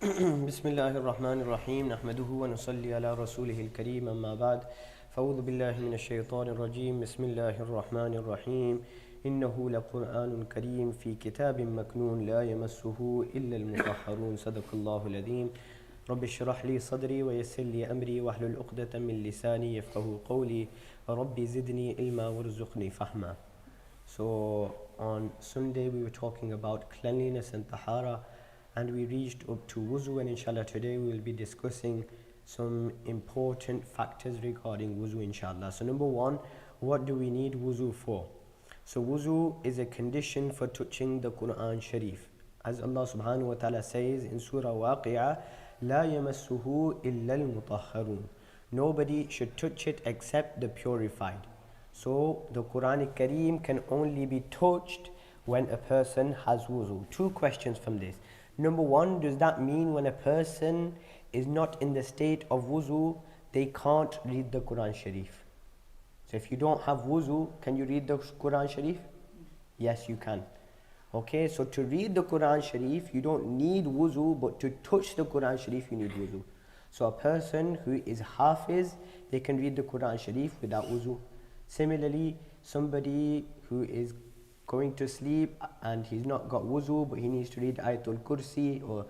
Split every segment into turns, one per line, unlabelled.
بسم الله الرحمن الرحيم نحمده ونصلي على رسوله الكريم أما بعد فأعوذ بالله من الشيطان الرجيم بسم الله الرحمن الرحيم إنه لقرآن كريم في كتاب مكنون لا يمسه إلا المطهرون صدق الله العظيم رب اشرح لي صدري ويسر لي أمري واحلل عقدة من لساني يفقهوا قولي رب زدني علما وارزقني فهما. So on Sunday we were talking about cleanliness and tahara, and we reached up to wuzu, and inshallah today we will be discussing some important factors regarding wuzu inshallah. So number one, what do we need wuzu for? So wuzu is a condition for touching the Quran Sharif. As Allah subhanahu wa ta'ala says in Surah Waqi'ah, لا يمسه إلا المطهرون. Nobody should touch it except the purified. So the Quran Kareem can only be touched when a person has wuzu. Two questions from this. Number one, does that mean when a person is not in the state of wuzu, they can't read the Quran Sharif? So if you don't have wuzu, can you read the Quran Sharif? Yes, you can. Okay, so to read the Quran Sharif, you don't need wuzu, but to touch the Quran Sharif, you need wuzu. So a person who is hafiz, they can read the Quran Sharif without wuzu. Similarly, somebody who is going to sleep and he's not got wuzu, but he needs to read Ayatul Kursi or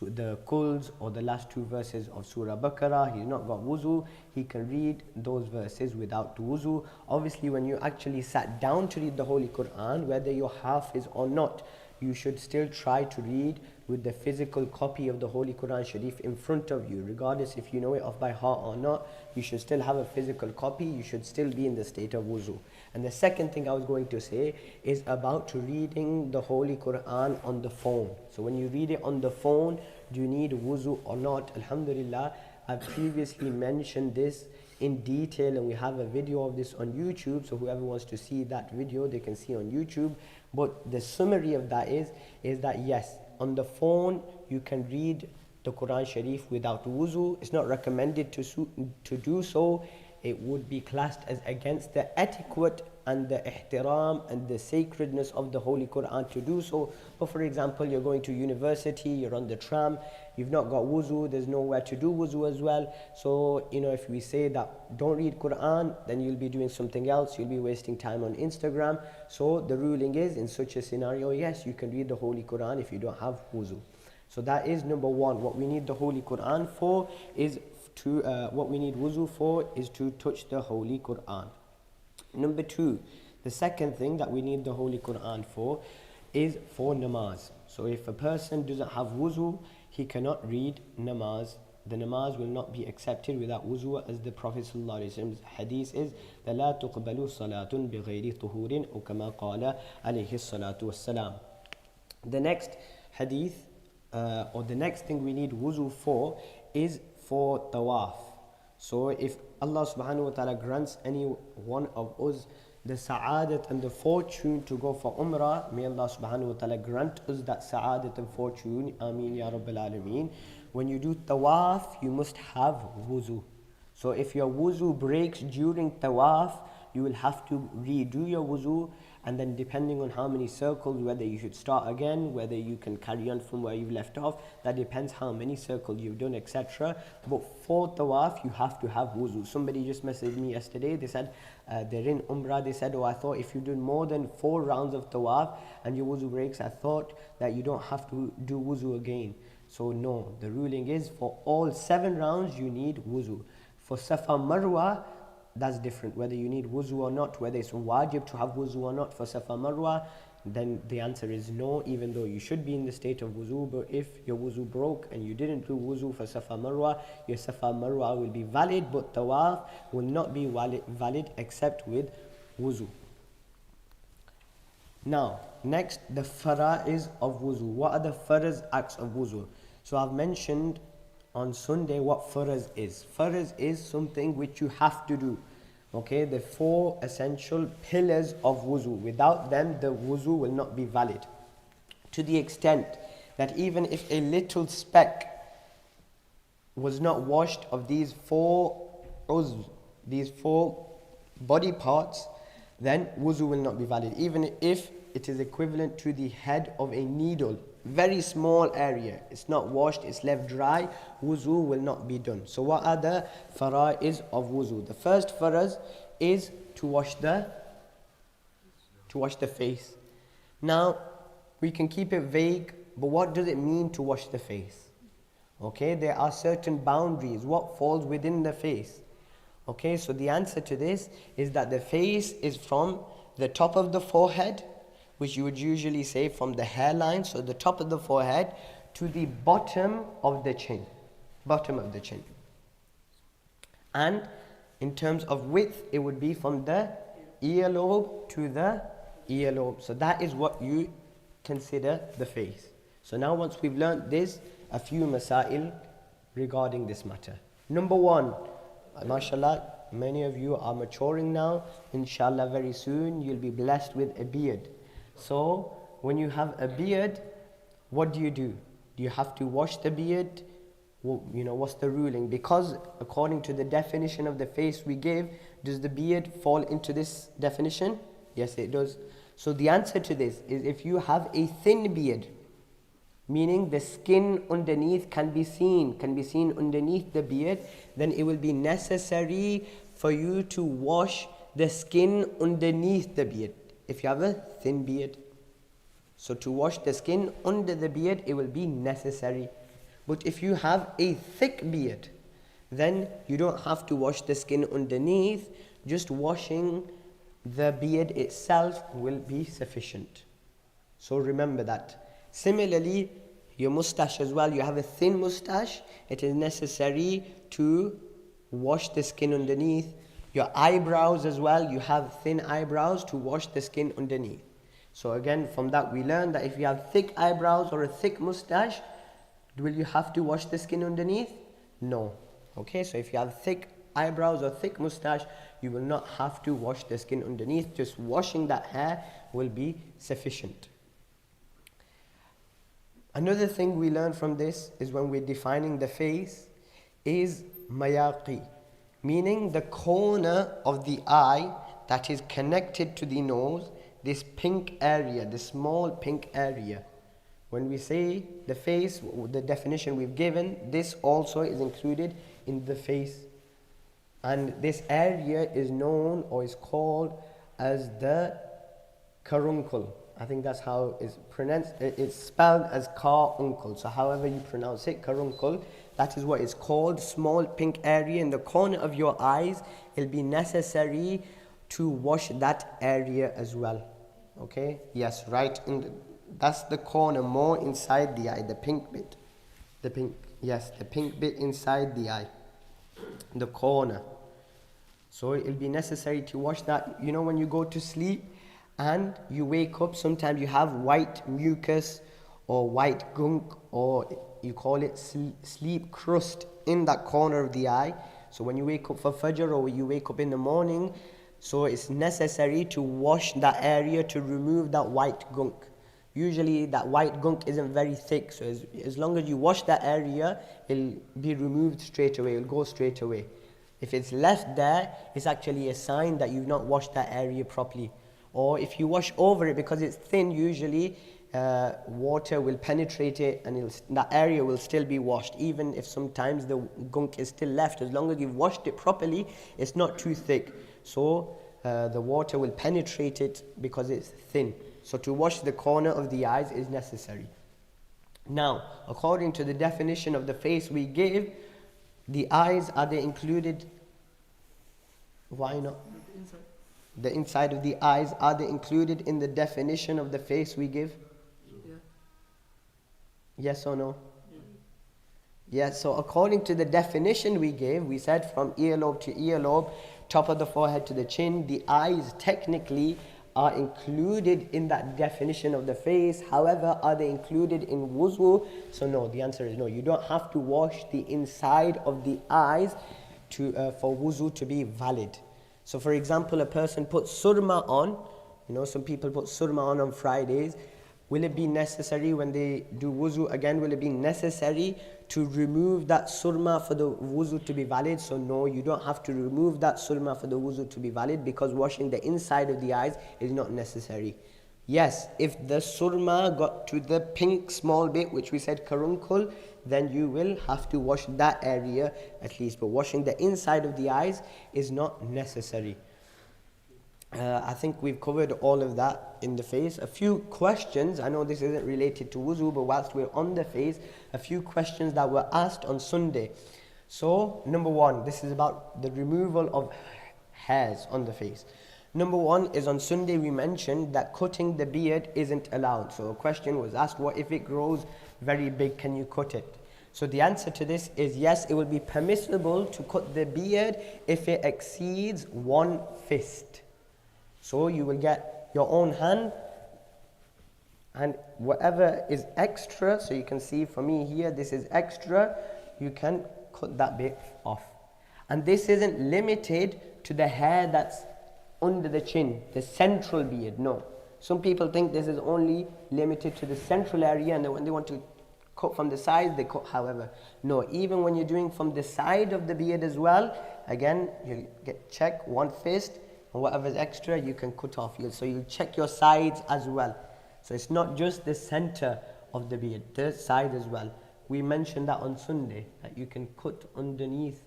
the Quls or the last two verses of Surah Baqarah, he's not got wuzu, he can read those verses without wuzu. Obviously, when you actually sat down to read the Holy Quran, whether you're hafiz or not, you should still try to read with the physical copy of the Holy Quran Sharif in front of you. Regardless if you know it off by heart or not, you should still have a physical copy, you should still be in the state of wuzu. And the second thing I was going to say is about reading the Holy Quran on the phone. So when you read it on the phone, do you need wuzu or not? Alhamdulillah, I've previously mentioned this in detail, and we have a video of this on YouTube, so whoever wants to see that video, they can see on YouTube. But the summary of that is that yes, on the phone you can read the Quran Sharif without wuzu. It's not recommended to do so. It would be classed as against the etiquette and the ihtiram and the sacredness of the Holy Quran to do so. But for example, you're going to university, you're on the tram, you've not got wuzu, there's nowhere to do wuzu as well. So, if we say that don't read Quran, then you'll be doing something else, you'll be wasting time on Instagram. So the ruling is, in such a scenario, yes, you can read the Holy Quran if you don't have wuzu. So that is number one. What we need the Holy Quran for is what we need wuzu for is to touch the Holy Quran. Number two, the second thing that we need the Holy Quran for is for namaz. So if a person doesn't have wuzu, he cannot read namaz. The namaz will not be accepted without wuzu, as the Prophet ﷺ's hadith is, لَا تُقْبَلُ صَلَاةٌ بِغَيْرِ طُهُورٍ أو كما قال عليه الصلاة والسلام. The next hadith, or the next thing we need wuzu for is for tawaf. So if Allah subhanahu wa ta'ala grants any one of us the sa'adat and the fortune to go for umrah, may Allah subhanahu wa ta'ala grant us that sa'adat and fortune, ameen ya rabbil alameen. When you do tawaf, you must have wuzu. So if your wuzu breaks during tawaf, you will have to redo your wuzu, and then depending on how many circles, whether you should start again, whether you can carry on from where you've left off, that depends how many circles you've done, etc. But for tawaf, you have to have wuzu. Somebody just messaged me yesterday, they said they're in umrah, they said, oh, I thought if you do more than 4 rounds of tawaf and your wuzu breaks, I thought that you don't have to do wuzu again. So no, the ruling is for all 7 rounds you need wuzu. For Safa Marwa, that's different, whether you need wuzu or not, whether it's wajib to have wuzu or not for Safa Marwa, then the answer is no, even though you should be in the state of wuzu. But if your wuzu broke and you didn't do wuzu for Safa Marwa, your Safa Marwa will be valid, but tawaf will not be valid except with wuzu. Now, next, the fara'is of wuzu. What are the fara'is acts of wuzu? So I've mentioned on Sunday what farz is. Farz is something which you have to do. Okay, the 4 essential pillars of wuzu. Without them, the wuzu will not be valid. To the extent that even if a little speck was not washed of these 4 uzv, these 4 body parts, then wuzu will not be valid. Even if it is equivalent to the head of a needle. very small area, it's not washed, it's left dry, wuzu will not be done. So what are the faraiz of wuzu? The first faraz is to wash the face. Now, we can keep it vague, but what does it mean to wash the face? Okay, there are certain boundaries, what falls within the face. Okay, so the answer to this is that the face is from the top of the forehead, which you would usually say from the hairline, so the top of the forehead, to the bottom of the chin. Bottom of the chin. And in terms of width, it would be from the earlobe to the earlobe. So that is what you consider the face. So now once we've learnt this, a few masail regarding this matter. Number one, mashallah, many of you are maturing now. Inshallah, very soon you'll be blessed with a beard. So when you have a beard, what do? Do you have to wash the beard? Well, you know, what's the ruling? Because according to the definition of the face we give, does the beard fall into this definition? Yes, it does. So the answer to this is if you have a thin beard, meaning the skin underneath can be seen underneath the beard, then it will be necessary for you to wash the skin underneath the beard. If you have a thin beard, so to wash the skin under the beard, it will be necessary. But if you have a thick beard, then you don't have to wash the skin underneath. Just washing the beard itself will be sufficient. So remember that. Similarly, your mustache as well, you have a thin mustache, it is necessary to wash the skin underneath. Your eyebrows as well, you have thin eyebrows, to wash the skin underneath. So again, from that we learn that if you have thick eyebrows or a thick mustache, will you have to wash the skin underneath? No. Okay, so if you have thick eyebrows or thick mustache, you will not have to wash the skin underneath. Just washing that hair will be sufficient. Another thing we learn from this is when we're defining the face is mayaqi, meaning the corner of the eye that is connected to the nose, this pink area, the small pink area. When we say the face, the definition we've given, this also is included in the face. And this area is known or is called as the caruncle. I think that's how it's pronounced. It's spelled as caruncle. So however you pronounce it, caruncle, that is what it's called. Small pink area in the corner of your eyes. It'll be necessary to wash that area as well. Okay? Yes, right. That's the corner more inside the eye, the pink bit. The pink bit inside the eye. The corner. So it'll be necessary to wash that. You know, when you go to sleep and you wake up, sometimes you have white mucus or white gunk, or you call it sleep crust in that corner of the eye. So when you wake up for Fajr or you wake up in the morning, so it's necessary to wash that area to remove that white gunk. Usually that white gunk isn't very thick, so as long as you wash that area, it'll be removed straight away, it'll go straight away. If it's left there, it's actually a sign that you've not washed that area properly. Or if you wash over it, because it's thin, usually water will penetrate it and that area will still be washed. Even if sometimes the gunk is still left, as long as you've washed it properly, it's not too thick. So the water will penetrate it because it's thin. So to wash the corner of the eyes is necessary. Now, according to the definition of the face we give, the eyes, are they included? Why not? The inside of the eyes, are they included in the definition of the face we give? Yeah. Yes or no? Yeah. Yes, so according to the definition we gave, we said from earlobe to earlobe, top of the forehead to the chin, the eyes technically are included in that definition of the face. However, are they included in wuzu? So no, the answer is no. You don't have to wash the inside of the eyes for wuzu to be valid. So for example, a person puts surma on, you know, some people put surma on Fridays. Will it be necessary when they do wuzu again, will it be necessary to remove that surma for the wuzu to be valid? So no, you don't have to remove that surma for the wuzu to be valid, because washing the inside of the eyes is not necessary. Yes, if the surma got to the pink small bit, which we said karunkul, then you will have to wash that area at least. But washing the inside of the eyes is not necessary. I think we've covered all of that in the face. A few questions, I know this isn't related to wuzu, but whilst we're on the face, a few questions that were asked on Sunday. So, number one, this is about the removal of hairs on the face. Number one is on Sunday we mentioned that cutting the beard isn't allowed. So a question was asked, what if it grows very big, can you cut it? So the answer to this is yes, it will be permissible to cut the beard if it exceeds 1 fist. So you will get your own hand and whatever is extra, so you can see for me here, this is extra, you can cut that bit off. And this isn't limited to the hair that's under the chin, the central beard, no. Some people think this is only limited to the central area and then when they want to cut from the side, they cut however. No, even when you're doing from the side of the beard as well, again, you check 1 fist and whatever is extra, you can cut off. So you check your sides as well. So it's not just the center of the beard, the side as well. We mentioned that on Sunday, that you can cut underneath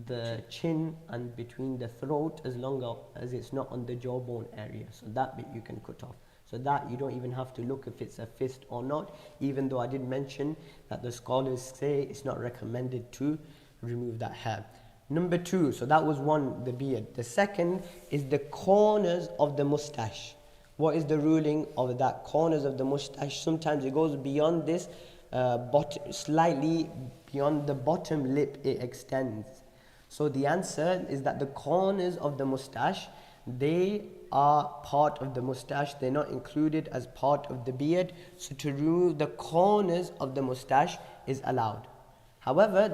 the chin and between the throat as long as it's not on the jawbone area. So that bit you can cut off. So that you don't even have to look if it's a fist or not, even though I did mention that the scholars say it's not recommended to remove that hair. Number 2, so that was one, the beard. The second is the corners of the mustache. What is the ruling of that? Corners of the mustache, sometimes it goes beyond this, slightly beyond the bottom lip it extends. So the answer is that the corners of the mustache, they are part of the mustache, they're not included as part of the beard. So to remove the corners of the mustache is allowed. However,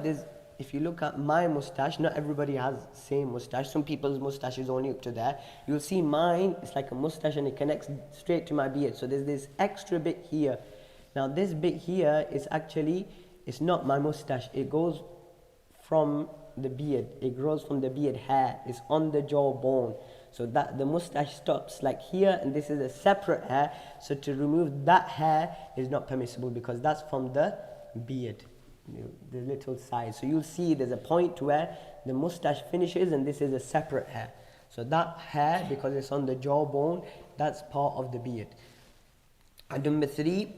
if you look at my mustache, not everybody has same mustache. Some people's mustache is only up to there. You'll see mine, it's like a mustache and it connects straight to my beard. So there's this extra bit here. Now this bit here is actually, it's not my mustache. It goes from the beard. It grows from the beard hair. It's on the jawbone. So that the mustache stops like here and this is a separate hair. So to remove that hair is not permissible because that's from the beard, the little side. So you'll see there's a point where the mustache finishes and this is a separate hair. So that hair, because it's on the jawbone, that's part of the beard. And number 3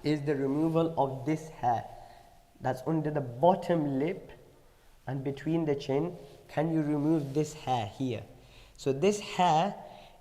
is the removal of this hair that's under the bottom lip and between the chin. Can you remove this hair here? So this hair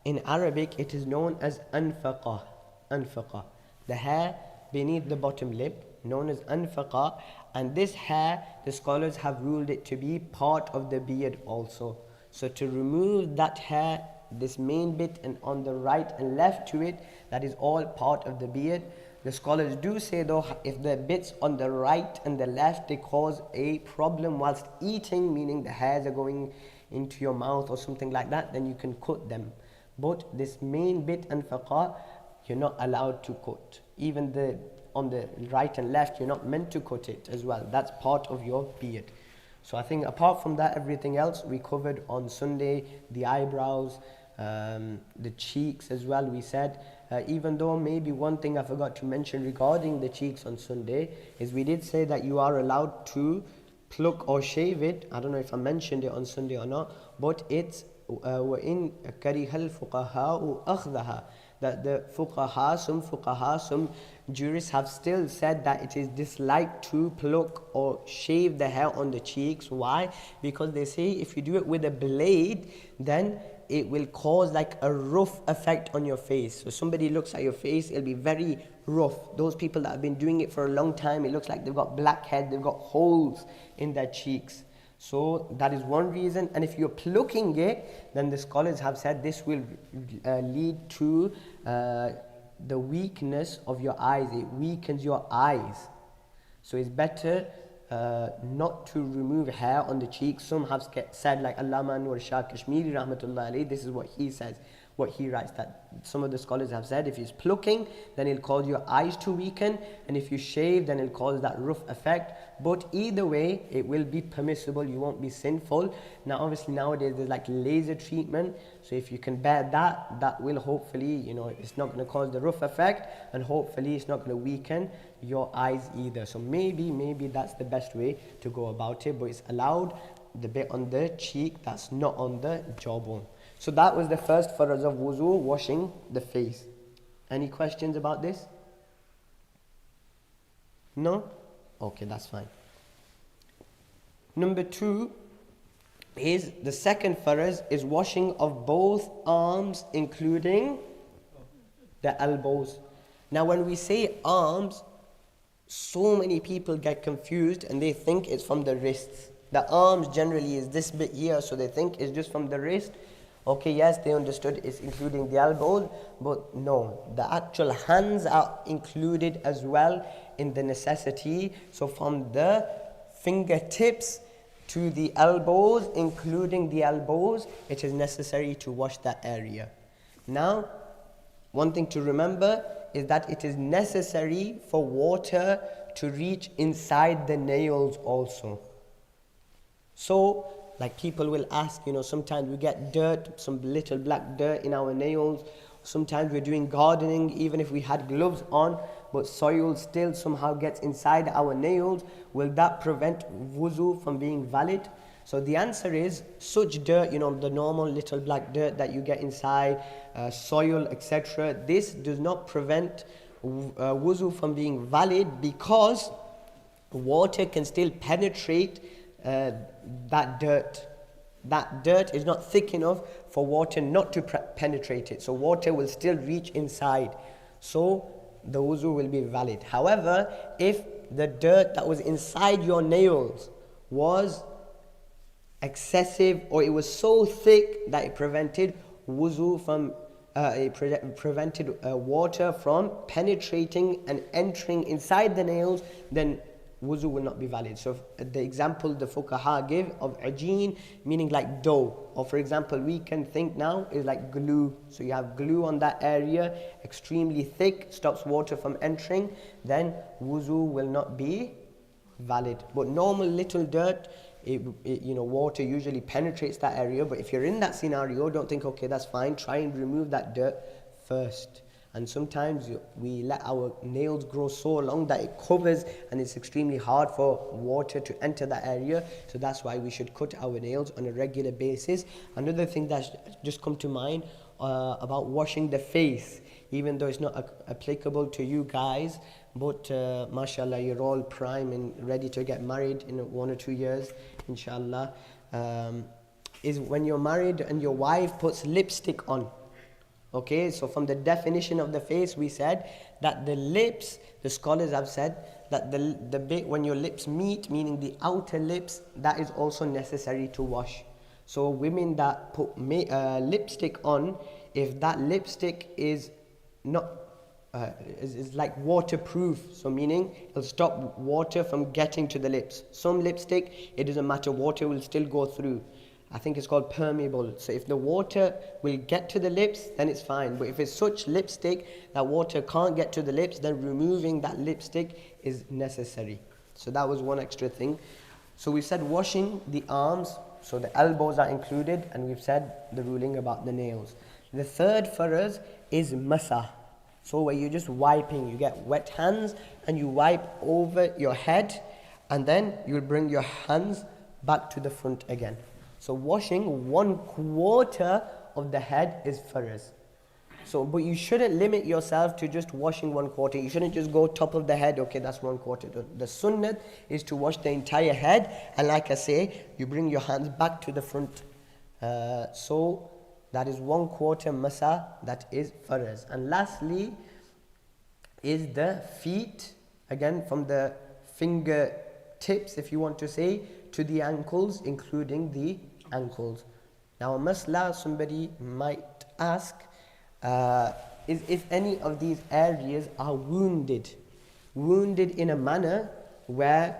in Arabic, it is known as anfaqa. Anfaqa, the hair beneath the bottom lip, known as anfaqa. And this hair, the scholars have ruled it to be part of the beard also. So to remove that hair, this main bit and on the right and left to it, that is all part of the beard. The scholars do say though, if the bits on the right and the left, they cause a problem whilst eating, meaning the hairs are going into your mouth or something like that, then you can cut them. But this main bit and faqa, you're not allowed to cut. Even on the right and left, you're not meant to cut it as well. That's part of your beard. So I think apart from that, everything else we covered on Sunday, the eyebrows, the cheeks as well, we said. Even though maybe one thing I forgot to mention regarding the cheeks on Sunday is we did say that you are allowed to pluck or shave it. I don't know if I mentioned it on Sunday or not, but it's وَإِن كَرِهَ الْفُقَهَاءُ أَخْذَهَا, that the fuqaha, some jurists have still said that it is disliked to pluck or shave the hair on the cheeks. Why? Because they say if you do it with a blade, then it will cause like a rough effect on your face. So somebody looks at your face, it'll be very rough. Those people that have been doing it for a long time, it looks like they've got black heads, they've got holes in their cheeks. So that is one reason. And if you're plucking it, then the scholars have said this will lead to the weakness of your eyes. It weakens your eyes. So it's better not to remove hair on the cheeks. Some have said, like Allama Anwar Shah Kashmiri rahmatullah alayhi, this is what he says. what he writes, that some of the scholars have said if he's plucking, then it'll cause your eyes to weaken, and if you shave, then it'll cause that rough effect. But either way, it will be permissible, you won't be sinful. Now obviously nowadays there's like laser treatment, so if you can bear that, that will hopefully, you know, it's not going to cause the rough effect, and hopefully it's not going to weaken your eyes either. So maybe that's the best way to go about it, but it's allowed the bit on the cheek that's not on the jawbone. So that was the first faraz of wuzu, washing the face. Any questions about this? No? Okay, that's fine. Number 2 is, the second faraz is washing of both arms, including the elbows. Now when we say arms, so many people get confused and they think it's from the wrists. The arms generally is this bit here, so they think it's just from the wrist. Okay, yes, they understood it's including the elbows, but no, the actual hands are included as well in the necessity. So from the fingertips to the elbows, including the elbows, it is necessary to wash that area. Now, one thing to remember is that it is necessary for water to reach inside the nails also. So, like people will ask, you know, sometimes we get dirt, some little black dirt in our nails. Sometimes we're doing gardening, even if we had gloves on, but soil still somehow gets inside our nails. Will that prevent wuzu from being valid? So the answer is, such dirt, you know, the normal little black dirt that you get inside, soil, etc. This does not prevent wuzu from being valid, because water can still penetrate that dirt. That dirt is not thick enough for water not to penetrate it. So water will still reach inside. So the wuzu will be valid. However, if the dirt that was inside your nails was excessive, or it was so thick that it prevented wuzu from prevented water from penetrating and entering inside the nails, then wuzu will not be valid. So the example the fuqaha give of ajeen, meaning like dough, or for example we can think now is like glue. So you have glue on that area, extremely thick, stops water from entering, then wuzu will not be valid. But normal little dirt, you know, water usually penetrates that area. But if you're in that scenario, don't think, okay, that's fine, try and remove that dirt first. And sometimes we let our nails grow so long that it covers, and it's extremely hard for water to enter that area. So that's why we should cut our nails on a regular basis. Another thing that's just come to mind about washing the face, even though it's not applicable to you guys, but mashallah, you're all prime and ready to get married in 1 or 2 years, inshallah, is when you're married and your wife puts lipstick on. Okay, so from the definition of the face, we said that the lips, the scholars have said that the bit when your lips meet, meaning the outer lips, that is also necessary to wash. So women that put lipstick on, if that lipstick is not is like waterproof, so meaning it'll stop water from getting to the lips. Some lipstick, it doesn't matter, water will still go through. I think it's called permeable. So if the water will get to the lips, then it's fine. But if it's such lipstick that water can't get to the lips, then removing that lipstick is necessary. So that was one extra thing. So we said washing the arms, so the elbows are included, and we've said the ruling about the nails. The third for us is masah. So where you're just wiping, you get wet hands and you wipe over your head, and then you'll bring your hands back to the front again. So washing 1/4 of the head is farz. So, but you shouldn't limit yourself to just washing 1/4. You shouldn't just go top of the head, okay, that's 1/4. The sunnah is to wash the entire head, and like I say, you bring your hands back to the front. So that is 1/4 masa, that is farz. And lastly is the feet, again from the fingertips, if you want to say, to the ankles, including the ankles. Now a masla, somebody might ask, is if any of these areas are wounded in a manner where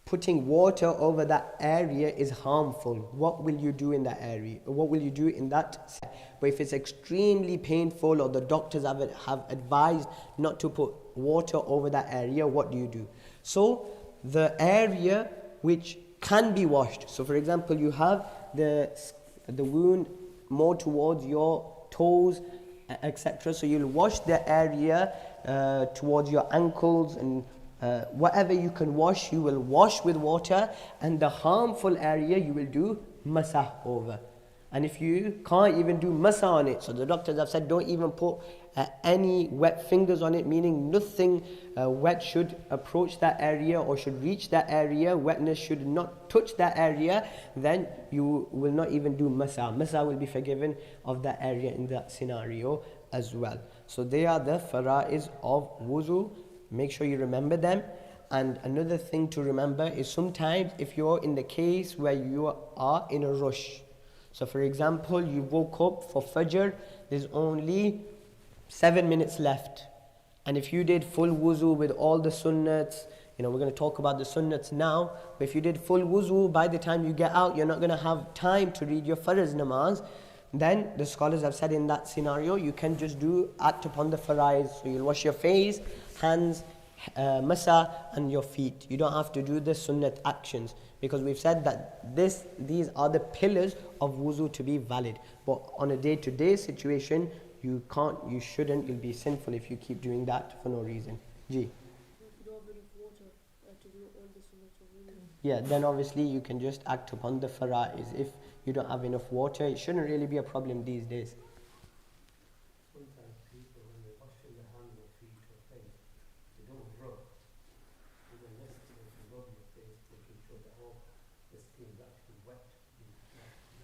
putting water over that area is harmful, what will you do in that area? What will you do in that? But if it's extremely painful or the doctors have advised not to put water over that area, what do you do? So the area which can be washed. So for example, you have the wound more towards your toes, etc. So you'll wash the area towards your ankles, and whatever you can wash, you will wash with water, and the harmful area you will do masah over. And if you can't even do masah on it, so the doctors have said don't even put any wet fingers on it, meaning nothing wet should approach that area or should reach that area, wetness should not touch that area, then you will not even do masah. Masah will be forgiven of that area in that scenario as well. So they are the fara'iz of wuzu. Make sure you remember them. And another thing to remember is sometimes if you're in the case where you are in a rush. So for example, you woke up for Fajr, there's only 7 minutes left. And if you did full wuzu with all the sunnats, we're going to talk about the sunnats now, but if you did full wuzu, by the time you get out, you're not going to have time to read your farz namaz, then the scholars have said in that scenario, you can just act upon the faraiz. So you'll wash your face, hands, masa, and your feet. You don't have to do the sunnat actions, because we've said that these are the pillars of wuzu to be valid. But on a day-to-day situation, you shouldn't, you'll be sinful if you keep doing that for no reason. Ji. Yeah, then obviously you can just act upon the faraiz. If you don't have enough water, it shouldn't really be a problem these days.
Sometimes people, when they're washing their hands or feet or face, they don't rub. It's unnecessary to rub your face, making sure that all the skin is actually wet.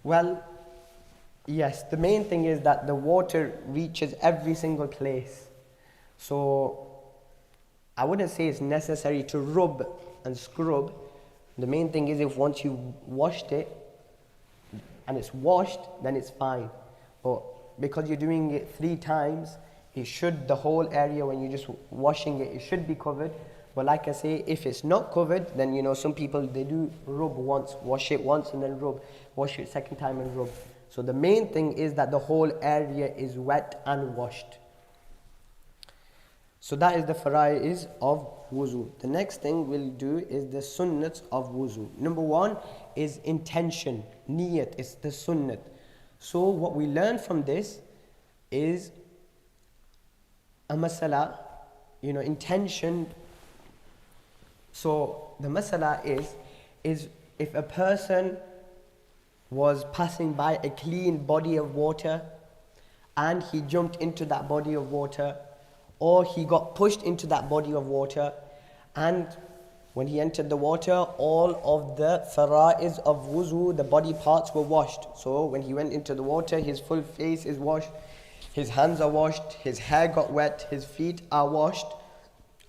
Well, yes, the main thing is that the water reaches every single place. So I wouldn't say it's necessary to rub and scrub. The main thing is if once you washed it and it's washed, then it's fine. But because you're doing it 3 times, the whole area when you're just washing it, it should be covered. But like I say, if it's not covered, then some people, they do rub once, wash it once and then rub, wash it second time and rub. So the main thing is that the whole area is wet and washed. So that is the fara'iz of wuzu. The next thing we'll do is the sunnats of wuzu. Number 1 is intention, niyat, it's the sunnat. So what we learn from this is a masala, intention. So the masala is if a person was passing by a clean body of water and he jumped into that body of water, or he got pushed into that body of water, and when he entered the water, all of the fara'iz of wuzu, the body parts were washed. So when he went into the water, his full face is washed, his hands are washed, his hair got wet, his feet are washed.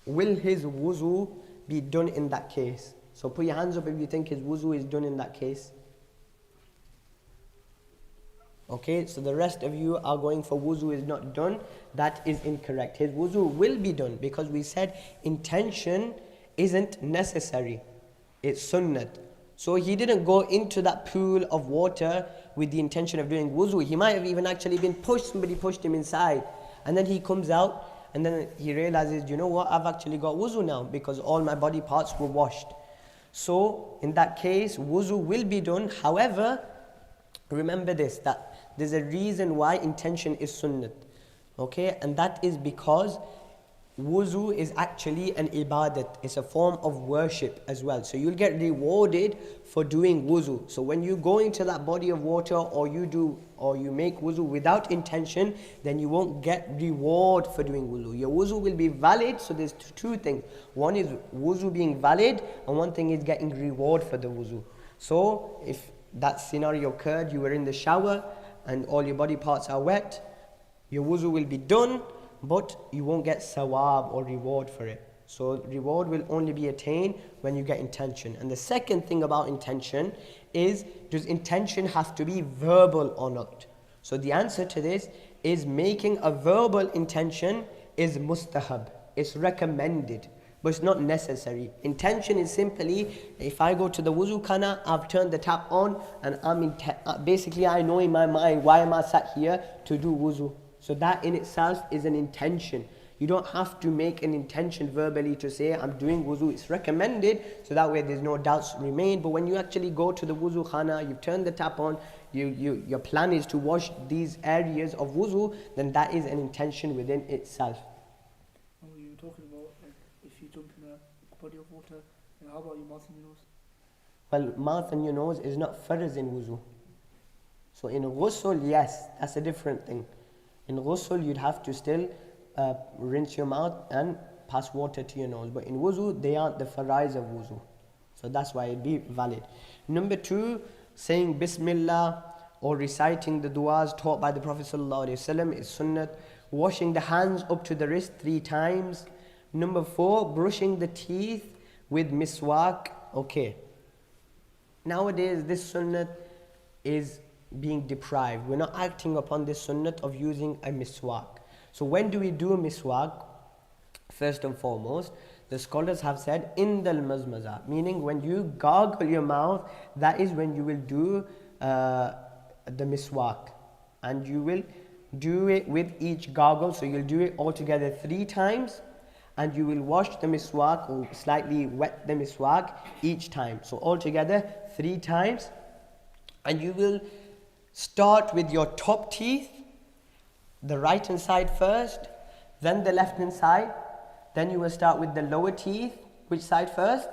Will his wuzu be done in that case? So put your hands up if you think his wuzu is done in that case. Okay, so the rest of you are going for wuzu is not done. That is incorrect. His wuzu will be done, because we said intention isn't necessary. It's sunnat. So he didn't go into that pool of water with the intention of doing wuzu. He might have even actually been pushed, somebody pushed him inside. And then he comes out and then he realizes, you know what, I've actually got wuzu now because all my body parts were washed. So in that case, wuzu will be done. However, remember this, that there's a reason why intention is sunnat. Okay, and that is because wuzu is actually an ibadat. It's a form of worship as well. So you'll get rewarded for doing wuzu. So when you go into that body of water, or you make wuzu without intention, then you won't get reward for doing wuzu. Your wuzu will be valid. So there's 2 things. One is wuzu being valid, and one thing is getting reward for the wuzu. So if that scenario occurred, you were in the shower and all your body parts are wet, your wuzu will be done, but you won't get sawab or reward for it. So reward will only be attained when you get intention. And the second thing about intention is, does intention have to be verbal or not? So the answer to this is, making a verbal intention is mustahab. It's recommended. but it's not necessary. Intention is simply, if I go to the wuzu khana, I've turned the tap on, and basically I know in my mind, why am I sat here to do wuzu? So that in itself is an intention. You don't have to make an intention verbally to say, I'm doing wuzu. It's recommended, so that way there's no doubts remain. But when you actually go to the wuzu khana, you've turned the tap on, your plan is to wash these areas of wuzu, then that is an intention within itself.
And we were talking about, like, if you jump in a body of water, and how about your mouth and your nose?
Well, mouth and your nose is not farz in wuzu. So in ghusl, yes, that's a different thing. In ghusl, you'd have to still rinse your mouth and pass water to your nose. But in wuzu, they aren't the faraiz of wuzu. So that's why it'd be valid. Number 2, saying Bismillah or reciting the du'as taught by the Prophet ﷺ is sunnat. Washing the hands up to the wrist 3 times. Number 4, brushing the teeth with miswak. Okay. Nowadays, this sunnat is being deprived. We're not acting upon this sunnat of using a miswak. So when do we do a miswak? First and foremost, the scholars have said, indal mazmaza, meaning when you gargle your mouth, that is when you will do the miswak. And you will do it with each gargle, so you'll do it altogether 3 times, and you will wash the miswak or slightly wet the miswak each time. So altogether 3 times, and you will start with your top teeth, the right hand side first, then the left hand side, then you will start with the lower teeth. Which side first?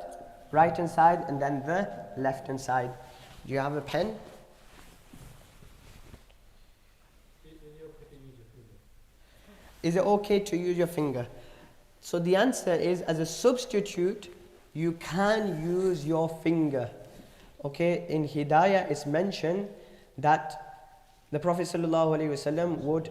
Right hand side, and then the left hand side. Do you have a pen? Is it okay to use your finger? So the answer is, as a substitute, you can use your finger. Okay, in Hidayah it's mentioned that the Prophet ﷺ would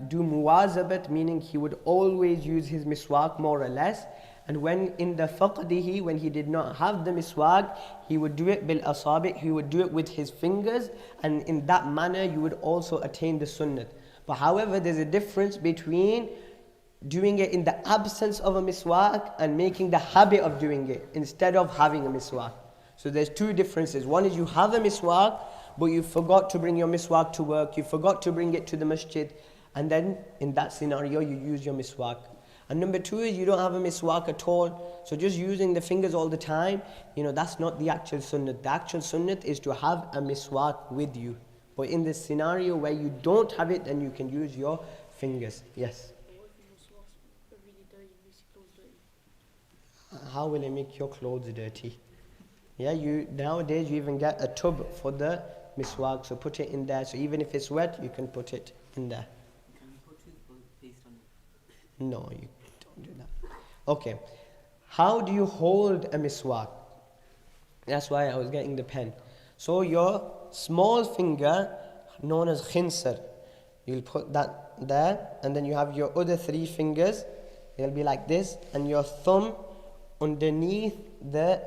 do muwazabat, meaning he would always use his miswak more or less. And when in the faqdihi, when he did not have the miswak, he would do it bil asabi, he would do it with his fingers, and in that manner you would also attain the sunnat. But however, there's a difference between doing it in the absence of a miswak and making the habit of doing it instead of having a miswak. So there's 2 differences. One is you have a miswak, but you forgot to bring your miswak to work, you forgot to bring it to the masjid, and then in that scenario you use your miswak. And number 2 is you don't have a miswak at all, so just using the fingers all the time, that's not the actual sunnat. The actual sunnat is to have a miswak with you. But in this scenario where you don't have it, then you can use your fingers. Yes? How will it make your clothes dirty? Yeah, nowadays you even get a tub for the miswak, so put it in there. So even if it's wet, you can put it in there.
Can you put toothpaste on it?
No, you don't do that. Okay. How do you hold a miswak? That's why I was getting the pen. So your small finger, known as KHIZRA, you'll put that there, and then you have your other 3 fingers. They'll be like this, and your thumb underneath the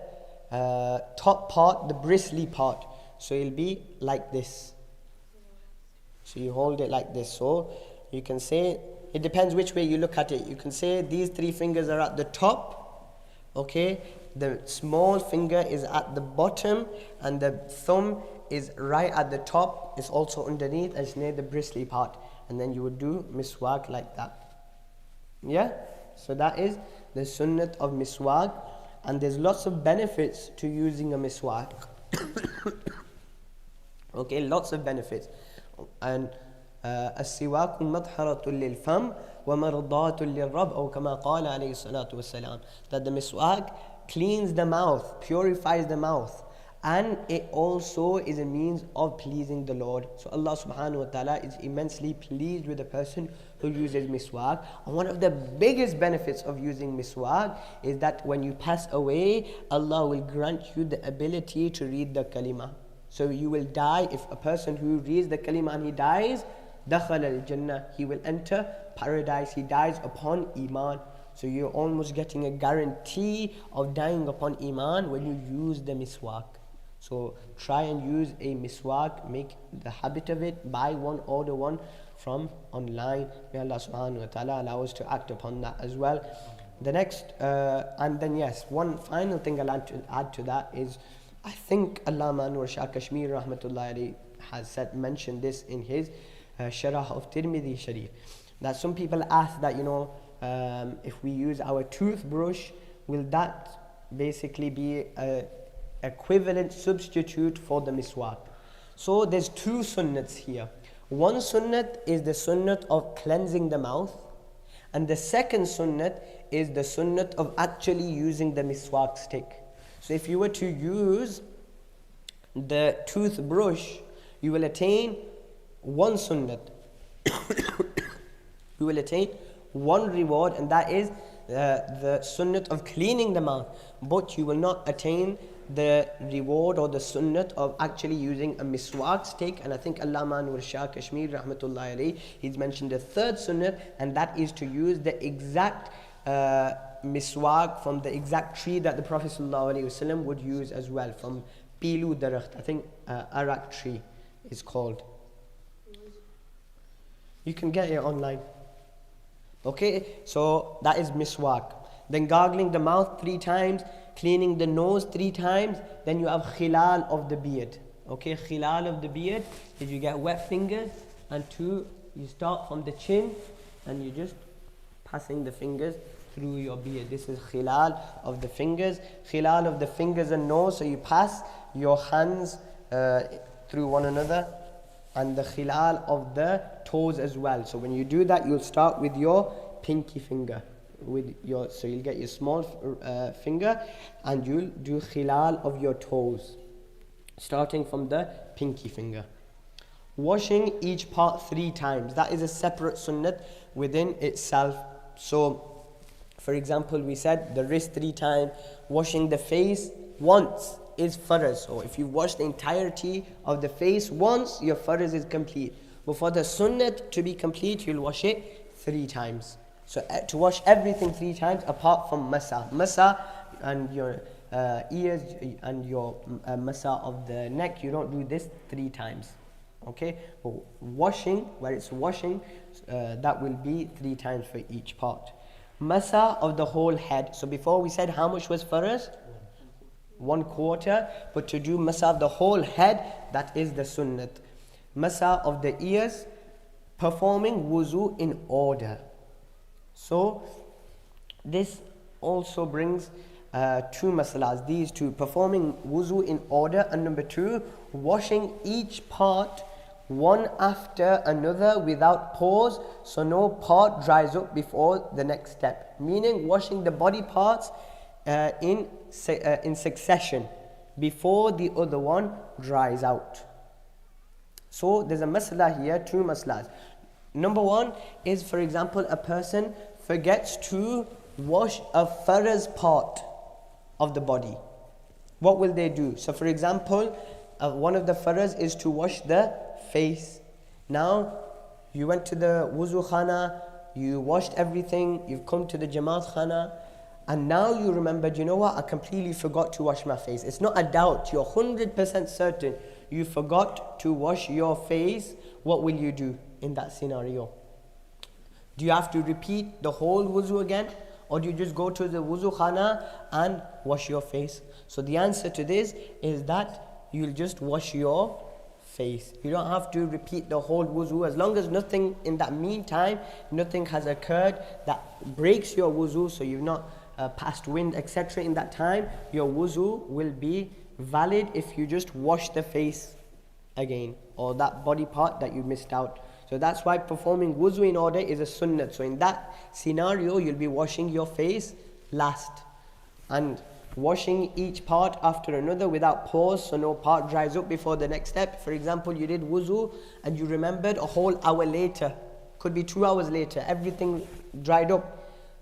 top part, the bristly part. So it'll be like this. So you hold it like this. So you can say, it depends which way you look at it. You can say these 3 fingers are at the top. Okay, the small finger is at the bottom, and the thumb is right at the top. It's also underneath, and it's near the bristly part. And then you would do miswak like that. Yeah? So that is the sunnat of miswak. And there's lots of benefits to using a miswak. Okay, lots of benefits. And السواك مطهرة للفم ومرضاة للرب أو كما قال عليه الصلاة والسلام, that the miswak cleans the mouth, purifies the mouth, and it also is a means of pleasing the Lord. So Allah subhanahu wa ta'ala is immensely pleased with the person who uses miswak. And one of the biggest benefits of using miswak is that when you pass away, Allah will grant you the ability to read the kalima. So you will die, if a person who reads the kalima and he dies, دخل الجنة, he will enter paradise. He dies upon iman. So you're almost getting a guarantee of dying upon iman when you use the miswak. So try and use a miswak, make the habit of it, buy one, order one from online. May Allah subhanahu wa ta'ala allow us to act upon that as well. the next, and then yes, one final thing I'll add to that is, I think Allama Anwar Shah Kashmir rahmatullahi alayhi has mentioned this in his Sharah of Tirmidhi Sharif, that some people ask that, if we use our toothbrush, will that basically be a equivalent substitute for the miswak? So there's two sunnats here. One sunnat is the sunnat of cleansing the mouth, and the second sunnat is the sunnat of actually using the miswak stick. So if you were to use the toothbrush, you will attain one sunnat. You will attain one reward, and that is the sunnat of cleaning the mouth, but you will not attain the reward or the sunnat of actually using a miswak stick. And I think Allama Anwar Shah Kashmir rahmatullahi alayhi, he's mentioned the third sunnat, and that is to use the exact miswak from the exact tree that the Prophet ﷺ would use as well, from Pilu Darakht, I think Arak tree is called. You can get it online. Okay, so that is miswak. Then gargling the mouth 3 times, cleaning the nose 3 times. Then you have khilal of the beard. Okay, khilal of the beard is you get wet fingers, and you start from the chin and you just passing the fingers through your beard. This is khilal of the fingers. Khilal of the fingers and nose, so you pass your hands through one another, and the khilal of the toes as well. So when you do that, you'll start with your pinky finger, so you'll get your small finger, and you'll do khilal of your toes, starting from the pinky finger. Washing each part 3 times. That is a separate sunnat within itself. So, for example, we said the wrist 3 times, washing the face once is farz. So if you wash the entirety of the face once, your farz is complete. But for the sunnat to be complete, you'll wash it 3 times. So to wash everything 3 times apart from masa and your ears and your masa of the neck, you don't do this 3 times. Okay, but washing, where it's washing, that will be 3 times for each part. Masa of the whole head. So before we said how much was farz? 1/4, but to do masa of the whole head, that is the sunnat. Masa of the ears, performing wuzu in order. So this also brings 2 masalas, these 2, performing wuzu in order, and number 2, washing each part one after another without pause, so no part dries up before the next step, meaning washing the body parts in succession before the other one dries out. So there's a masala here, 2 masalas. Number 1 is, for example, a person forgets to wash a farz part of the body. What will they do? So for example, one of the farz is to wash the face. Now you went to the wuzu khana, you washed everything, you've come to the jamaat khana, and now you remembered, you know what, I completely forgot to wash my face. It's not a doubt, you're 100% certain you forgot to wash your face. What will you do in that scenario? Do you have to repeat the whole wuzu again, or do you just go to the wuzu khana and wash your face? So the answer to this is that you'll just wash your face. You don't have to repeat the whole wuzu, as long as nothing in that meantime, nothing has occurred that breaks your wuzu, so you've not passed wind, etc. in that time, your wuzu will be valid if you just wash the face again, or that body part that you missed out. So that's why performing wuzu in order is a sunnat. So in that scenario, you'll be washing your face last, and washing each part after another without pause, so no part dries up before the next step. For example, you did wuzu and you remembered a whole hour later, could be 2 hours later, everything dried up.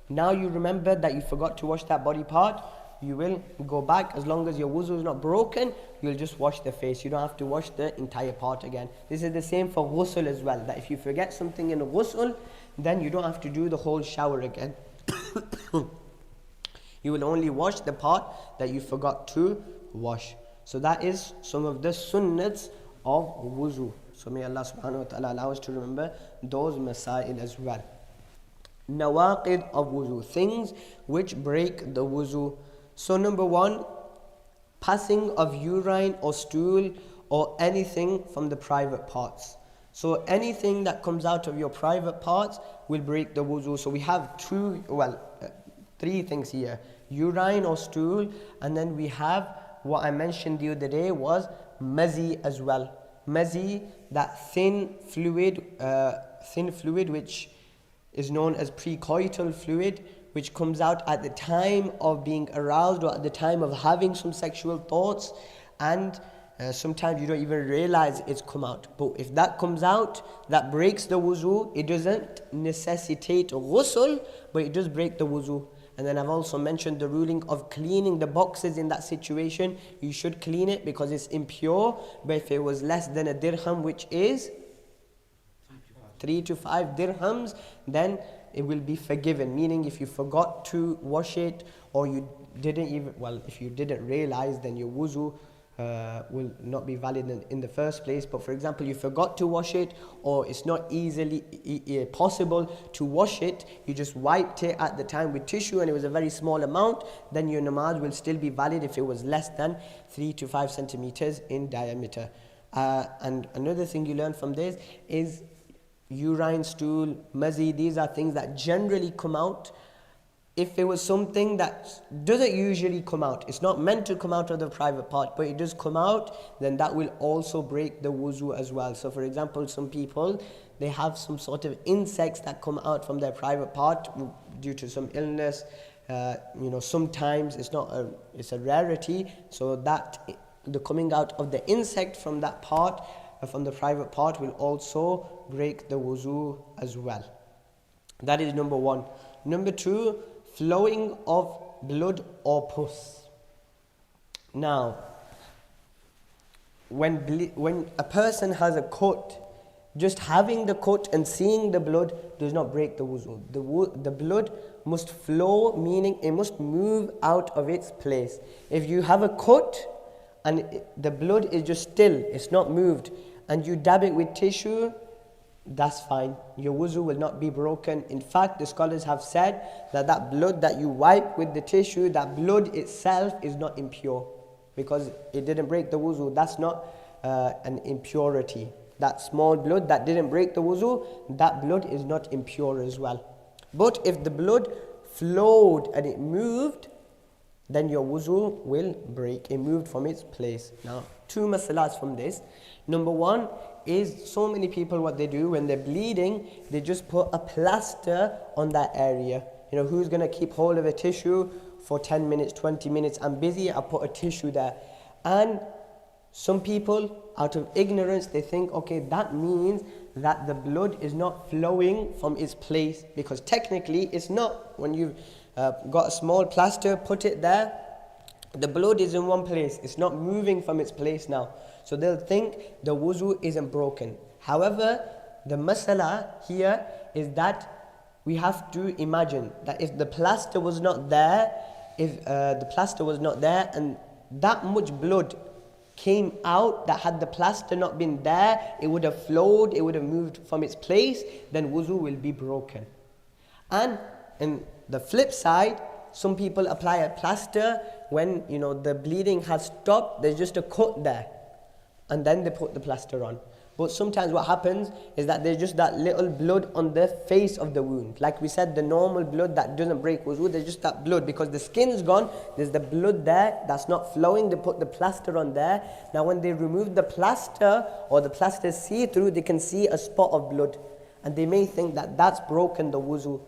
Now you remembered that you forgot to wash that body part. You will go back, as long as your wuzu is not broken, you'll just wash the face. You don't have to wash the entire part again. This is the same for ghusl as well, that if you forget something in ghusl, then you don't have to do the whole shower again. You will only wash the part that you forgot to wash. So that is some of the sunnats of wuzu. So may Allah subhanahu wa ta'ala allow us to remember those masail as well. nawaqid of wuzu, things which break the wuzu. So number one, passing of urine or stool or anything from the private parts. So anything that comes out of your private parts will break the wuzu. So we have three things here: urine or stool, and then we have what I mentioned the other day was mazi as well. Mazi, that thin fluid which is known as precoital fluid, which comes out at the time of being aroused or at the time of having some sexual thoughts, and sometimes you don't even realize it's come out. But if that comes out, that breaks the wuzu. It doesn't necessitate ghusl, but it does break the wuzu. And then I've also mentioned the ruling of cleaning the boxes in that situation. You should clean it because it's impure. But if it was less than a dirham, which is 3 to 5 dirhams, then it will be forgiven. Meaning if you forgot to wash it, or you didn't even, if you didn't realize, then your wuzu will not be valid in the first place. But for example, you forgot to wash it, or it's not easily possible to wash it, you just wiped it at the time with tissue and it was a very small amount, then your namaz will still be valid if it was less than 3 to 5 centimeters in diameter. And another thing you learn from this is urine, stool, mazi, these are things that generally come out. If it was something that doesn't usually come out, it's not meant to come out of the private part, but it does come out, then that will also break the wuzu as well. So for example, some people, they have some sort of insects that come out from their private part due to some illness. Sometimes it's a rarity, so that the coming out of the insect from that part, from the private part, will also break the wuzu as well. That is number one. Number two, flowing of blood or pus. Now, when a person has a cut, just having the cut and seeing the blood does not break the wuzu. The blood must flow, meaning it must move out of its place. If you have a cut and the blood is just still, it's not moved, and you dab it with tissue, that's fine. Your wuzu will not be broken. In fact, the scholars have said that blood that you wipe with the tissue, that blood itself is not impure, because it didn't break the wuzu. That's not an impurity. That small blood that didn't break the wuzu, that blood is not impure as well. But if the blood flowed and it moved, then your wuzu will break. It moved from its place. Now, two masalas from this. Number one is, so many people, what they do when they're bleeding, they just put a plaster on that area. Who's going to keep hold of a tissue for 10 minutes, 20 minutes? I'm busy, I put a tissue there. And some people, out of ignorance, they think, okay, that means that the blood is not flowing from its place, because technically it's not. When you've got a small plaster, put it there, the blood is in one place, it's not moving from its place now. So they'll think the wuzu isn't broken. However, the masala here is that we have to imagine that if the plaster was not there, and that much blood came out, that had the plaster not been there, it would have flowed, it would have moved from its place, then wuzu will be broken. And in the flip side, some people apply a plaster when the bleeding has stopped, there's just a cut there, and then they put the plaster on. But sometimes what happens is that there's just that little blood on the face of the wound. Like we said, the normal blood that doesn't break wuzu, there's just that blood, because the skin's gone, there's the blood there that's not flowing, they put the plaster on there. Now when they remove the plaster, or the plaster see-through, they can see a spot of blood, and they may think that that's broken the wuzu.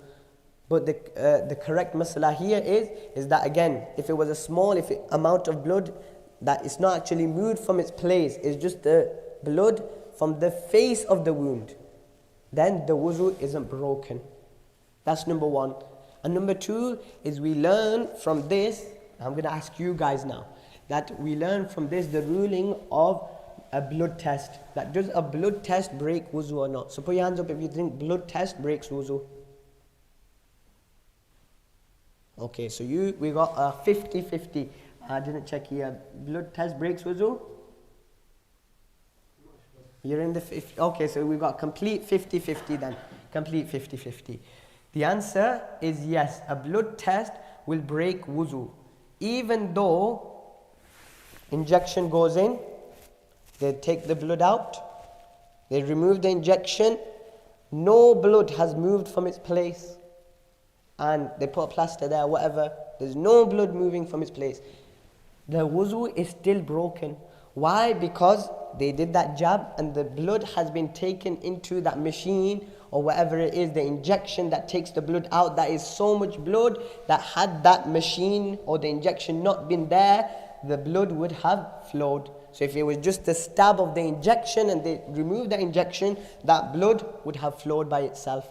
But the correct masala here is that, again, if it was a small amount of blood, that it's not actually moved from its place, it's just the blood from the face of the wound, then the wuzu isn't broken. That's number one. And number two is, we learn from this, I'm going to ask you guys now, that we learn from this the ruling of a blood test. That does a blood test break wuzu or not? So put your hands up if you think blood test breaks wuzu. Okay, so we got a 50-50. I didn't check here. Blood test breaks wuzu? You're in the 50. Okay, so we got complete 50-50 then. Complete 50-50. The answer is yes, a blood test will break wuzu. Even though injection goes in, they take the blood out, they remove the injection, no blood has moved from its place, and they put a plaster there, whatever, there's no blood moving from its place. The wuzu is still broken. Why? Because they did that jab and the blood has been taken into that machine or whatever it is, the injection that takes the blood out. That is so much blood that had that machine or the injection not been there, the blood would have flowed. So if it was just the stab of the injection and they removed the injection, that blood would have flowed by itself.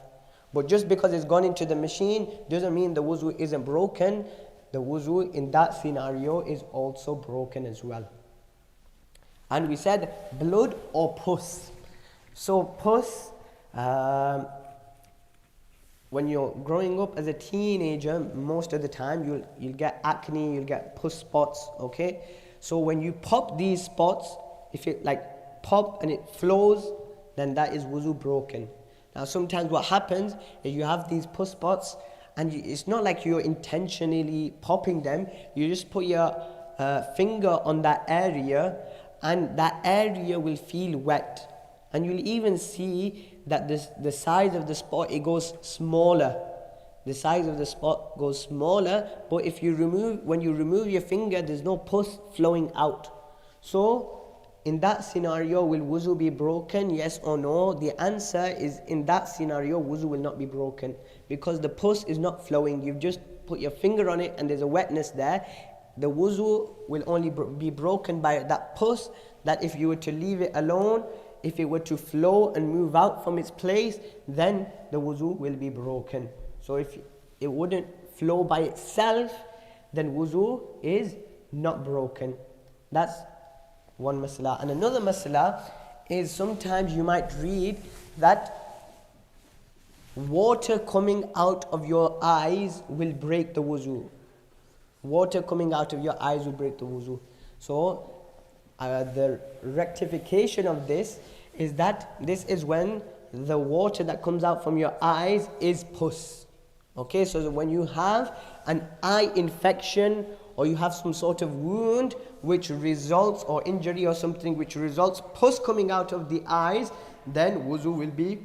But just because it's gone into the machine doesn't mean the wuzu isn't broken. The wuzu in that scenario is also broken as well. And we said blood or pus. So pus, when you're growing up as a teenager, most of the time you'll get acne, you'll get pus spots, okay? So when you pop these spots, if it like pop and it flows, then that is wuzu broken. Now sometimes what happens is you have these pus spots and it's not like you're intentionally popping them, you just put your finger on that area and that area will feel wet. And you'll even see that the size of the spot, it goes smaller. The size of the spot goes smaller, but when you remove your finger, there's no pus flowing out. So, in that scenario, will wuzu be broken, yes or no? The answer is, in that scenario, wuzu will not be broken. Because the pus is not flowing, you've just put your finger on it and there's a wetness there. The wuzu will only be broken by that pus, that if you were to leave it alone, if it were to flow and move out from its place, then the wuzu will be broken. So if it wouldn't flow by itself, then wuzu is not broken. That's one masala. And another masala is sometimes you might read that water coming out of your eyes will break the wuzu. Water coming out of your eyes will break the wuzu. So the rectification of this is that this is when the water that comes out from your eyes is pus. Okay, so when you have an eye infection or you have some sort of wound which results, or injury or something which results pus coming out of the eyes, then wuzu will be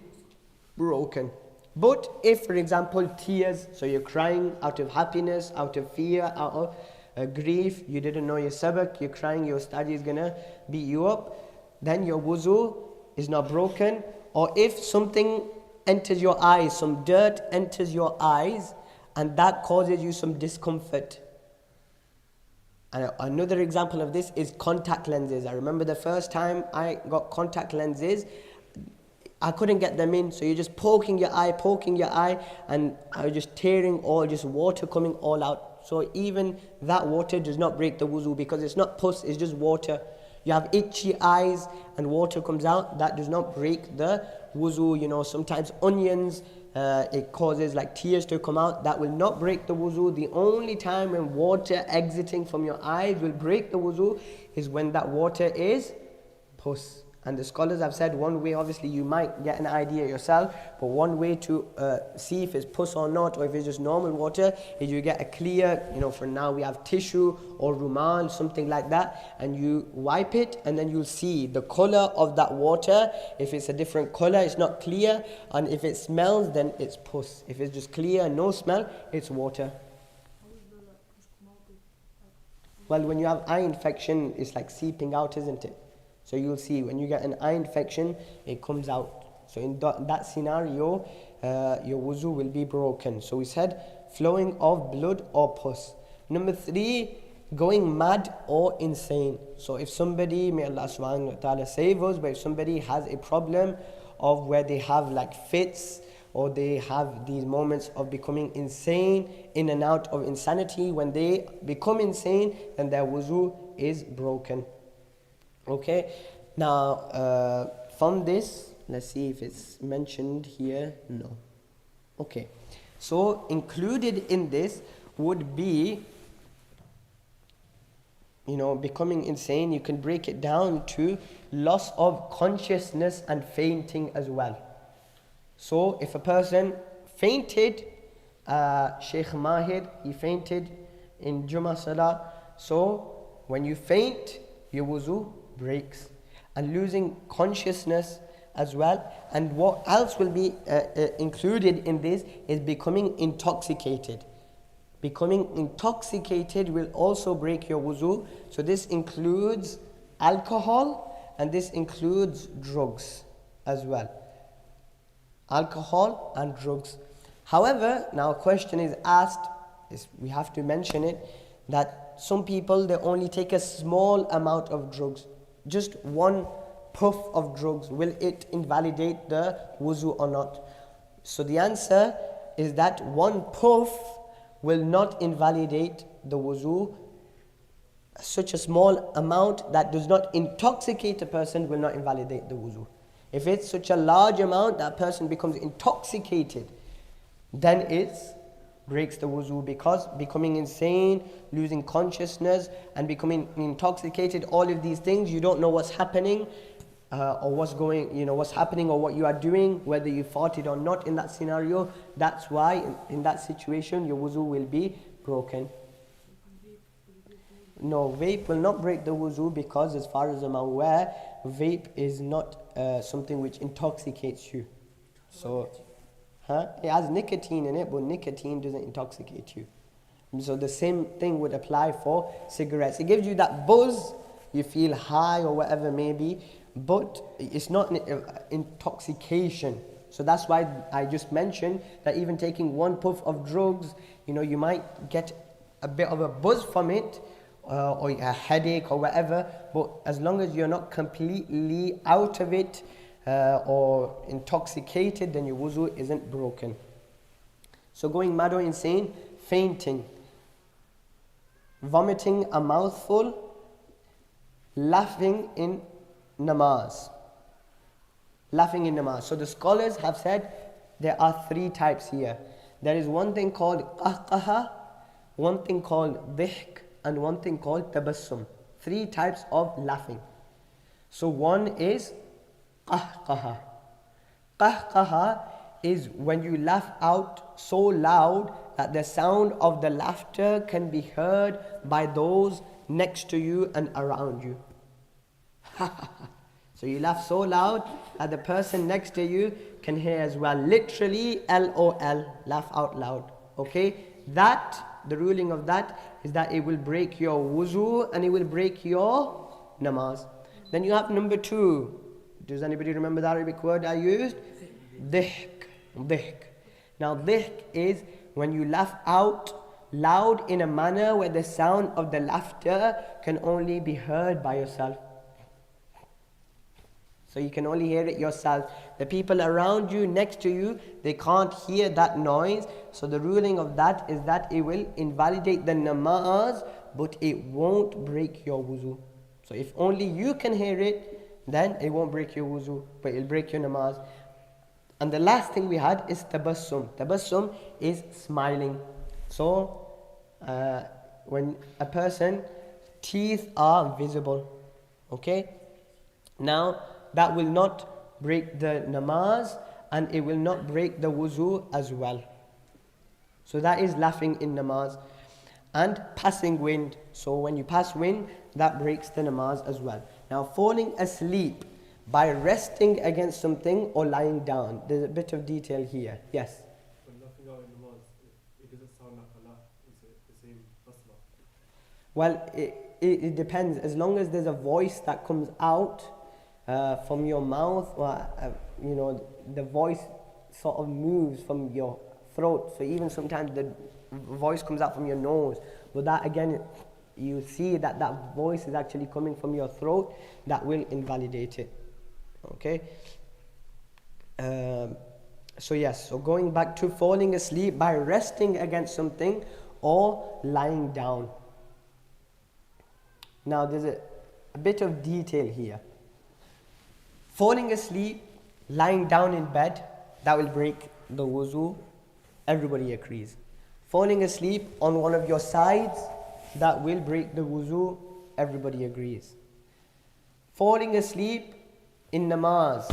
broken. But if, for example, tears, so you're crying out of happiness, out of fear, out of grief, you didn't know your sabak, you're crying, your study is going to beat you up, then your wuzu is not broken. Or if something enters your eyes, some dirt enters your eyes, and that causes you some discomfort. And another example of this is contact lenses. I remember the first time I got contact lenses, I couldn't get them in, so you're just poking your eye, and I was just tearing all, just water coming all out. So even that water does not break the wuzu, because it's not pus, it's just water. You have itchy eyes and water comes out, that does not break the wuzu. You know, sometimes onions, it causes like tears to come out, that will not break the wuzu. The only time when water exiting from your eyes will break the wuzu is when that water is pus. And the scholars have said one way, obviously you might get an idea yourself, but one way to see if it's pus or not, or if it's just normal water, is you get a clear, for now we have tissue or rumal, something like that, and you wipe it, and then you'll see the color of that water. If it's a different color, it's not clear, and if it smells, then it's pus. If it's just clear and no smell, it's water. Well, when you have eye infection, it's like seeping out, isn't it? So you'll see when you get an eye infection, it comes out. So in that scenario, your wuzu will be broken. So we said flowing of blood or pus. Number 3, going mad or insane. So if somebody, may Allah subhanahu wa ta'ala save us, but if somebody has a problem of where they have like fits, or they have these moments of becoming insane, in and out of insanity, when they become insane, then their wuzu is broken. Okay, now from this, let's see if it's mentioned here. No. Okay, so included in this would be, becoming insane. You can break it down to loss of consciousness and fainting as well. So if a person fainted, Sheikh Mahir, he fainted in Jummah Salah. So when you faint, your wuzu breaks. And losing consciousness as well. And what else will be included in this is becoming intoxicated. Becoming intoxicated will also break your wuzu. So this includes alcohol and this includes drugs as well. Alcohol and drugs. However, now a question is asked, we have to mention it, that some people, they only take a small amount of drugs. Just one puff of drugs. Will it invalidate the wuzu or not? So the answer is that one puff will not invalidate the wuzu. Such a small amount that does not intoxicate a person will not invalidate the wuzu. If it's such a large amount that person becomes intoxicated, then it breaks the wuzu, because becoming insane, losing consciousness and becoming intoxicated, all of these things, you don't know what's happening or what's happening or what you are doing, whether you farted or not in that scenario. That's why in that situation your wuzu will be broken. No, vape will not break the wuzu, because as far as I'm aware, vape is not something which intoxicates you. So it has nicotine in it, but nicotine doesn't intoxicate you. So the same thing would apply for cigarettes. It gives you that buzz, you feel high or whatever maybe, but it's not intoxication. So that's why I just mentioned that even taking one puff of drugs, you might get a bit of a buzz from it, or a headache or whatever, but as long as you're not completely out of it, or intoxicated, then your wuzu isn't broken. So going mad or insane, fainting, vomiting a mouthful, laughing in namaz. Laughing in namaz. So the scholars have said there are 3 types here. There is one thing called qahqaha, one thing called dhihk, and one thing called tabassum. 3 types of laughing. So one is qahqaha. Qahqaha is when you laugh out so loud that the sound of the laughter can be heard by those next to you and around you. So you laugh so loud that the person next to you can hear as well. Literally LOL, laugh out loud. Okay? The ruling of that is that it will break your wuzu and it will break your namaz. Then you have number 2. Does anybody remember the Arabic word I used? Dhihk. Dhihk. Now dhihk is when you laugh out loud in a manner where the sound of the laughter can only be heard by yourself. So you can only hear it yourself. The people around you, next to you, they can't hear that noise. So the ruling of that is that it will invalidate the namaz, but it won't break your wuzu. So if only you can hear it, then it won't break your wuzu, but it'll break your namaz. And the last thing we had is tabassum. Tabassum is smiling. So when a person, teeth are visible. Okay? Now, that will not break the namaz and it will not break the wuzu as well. So that is laughing in namaz. And passing wind. So when you pass wind, that breaks the namaz as well. Now falling asleep by resting against something or lying down. There's a bit of detail here. Yes?
When laughing out in namaz, it doesn't sound like a laugh. It's the same basmah.
Well, it depends. As long as there's a voice that comes out from your mouth, or, the voice sort of moves from your throat. So even sometimes the voice comes out from your nose. But that again, you see that voice is actually coming from your throat. That will invalidate it. Okay? So going back to falling asleep by resting against something or lying down. Now there's a bit of detail here. Falling asleep, lying down in bed, that will break the wuzu. Everybody agrees. Falling asleep on one of your sides, that will break the wuzu. Everybody agrees. Falling asleep in namaz.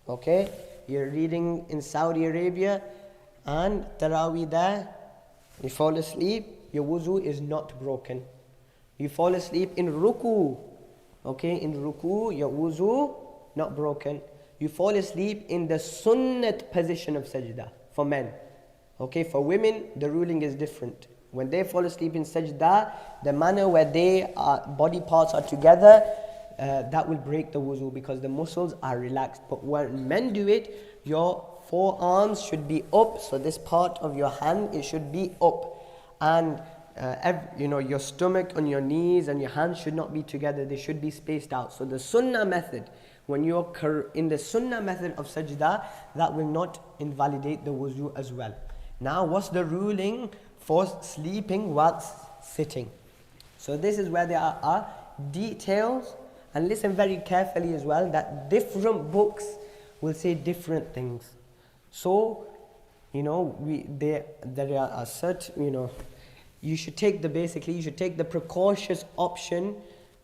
Okay? you're reading in Saudi Arabia and Taraweeh there, you fall asleep, your wuzu is not broken. You fall asleep in ruku, okay, in ruku, your wuzu not broken. You fall asleep in the sunnat position of sajda for men. Okay, for women, the ruling is different. When they fall asleep in sajda, the manner where they body parts are together, that will break the wuzu because the muscles are relaxed. But when men do it, your forearms should be up, so this part of your hand, it should be up. And your stomach and your knees and your hands should not be together, they should be spaced out. So the sunnah method, when you're in the sunnah method of sajda, that will not invalidate the wuzu as well. Now what's the ruling for sleeping whilst sitting? So this is where there are details, and listen very carefully as well, that different books will say different things. So there are certain, you should take the precautious option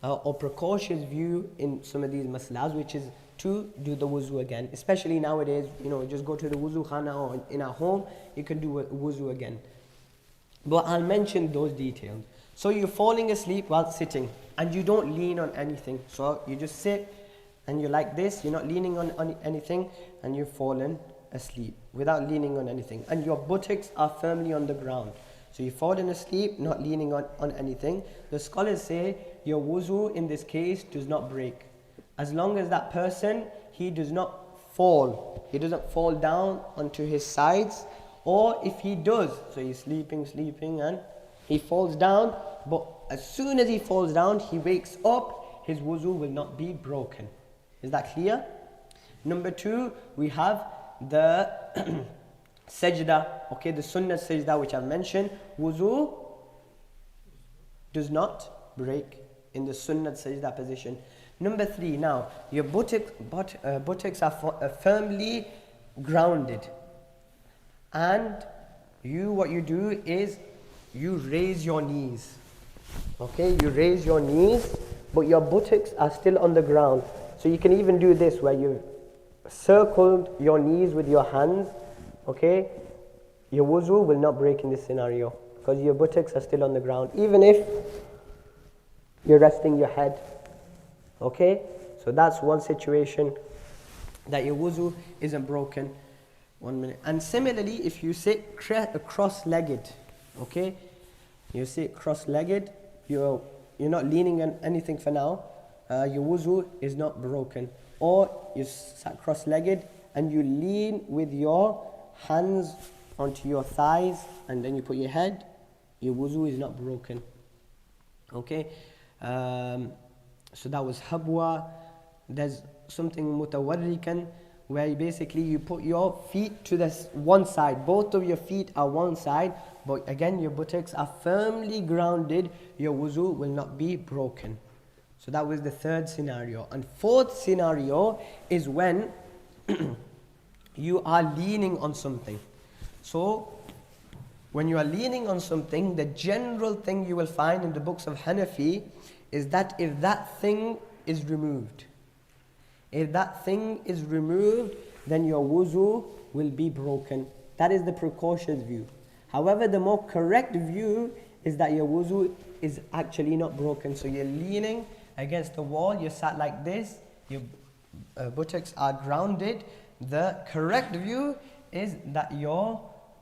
or precautious view in some of these masalas, which is to do the wuzu again. Especially nowadays, just go to the wuzu khana or in our home, you can do wuzu again. But I'll mention those details. So you're falling asleep while sitting and you don't lean on anything. So you just sit and you're like this, you're not leaning on anything, and you've fallen asleep without leaning on anything. And your buttocks are firmly on the ground. So you've fallen asleep, not leaning on anything. The scholars say your wuzu in this case does not break. As long as that person, he does not fall. He doesn't fall down onto his sides. Or if he does, so he's sleeping and he falls down. But as soon as he falls down, he wakes up, his wuzu will not be broken. Is that clear? Number 2, we have the sajda, okay, the sunnah sajda which I've mentioned. Wuzu does not break in the sunnah sajda position. Number 3, now your buttocks are firmly grounded, and what you do is you raise your knees. Okay, you raise your knees, but your buttocks are still on the ground. So you can even do this where you've circled your knees with your hands. Okay, your wuzu will not break in this scenario because your buttocks are still on the ground, even if you're resting your head. Okay, so that's one situation that your wuzu isn't broken. 1 minute. And similarly, if you sit cross-legged, okay, you sit cross-legged, you're not leaning on anything for now, your wuzu is not broken. Or you sat cross-legged and you lean with your hands onto your thighs and then you put your head, your wuzu is not broken. Okay, so that was habwa. There's something mutawarrikan, where basically you put your feet to this one side. Both of your feet are one side, but again your buttocks are firmly grounded, your wuzu will not be broken. So that was the 3rd scenario. And 4th scenario is when you are leaning on something. So when you are leaning on something, the general thing you will find in the books of Hanafi is that if that thing is removed, then your wuzu will be broken. That is the precautious view. However, the more correct view is that your wuzu is actually not broken. So you're leaning against the wall, you're sat like this, your buttocks are grounded. The correct view is that your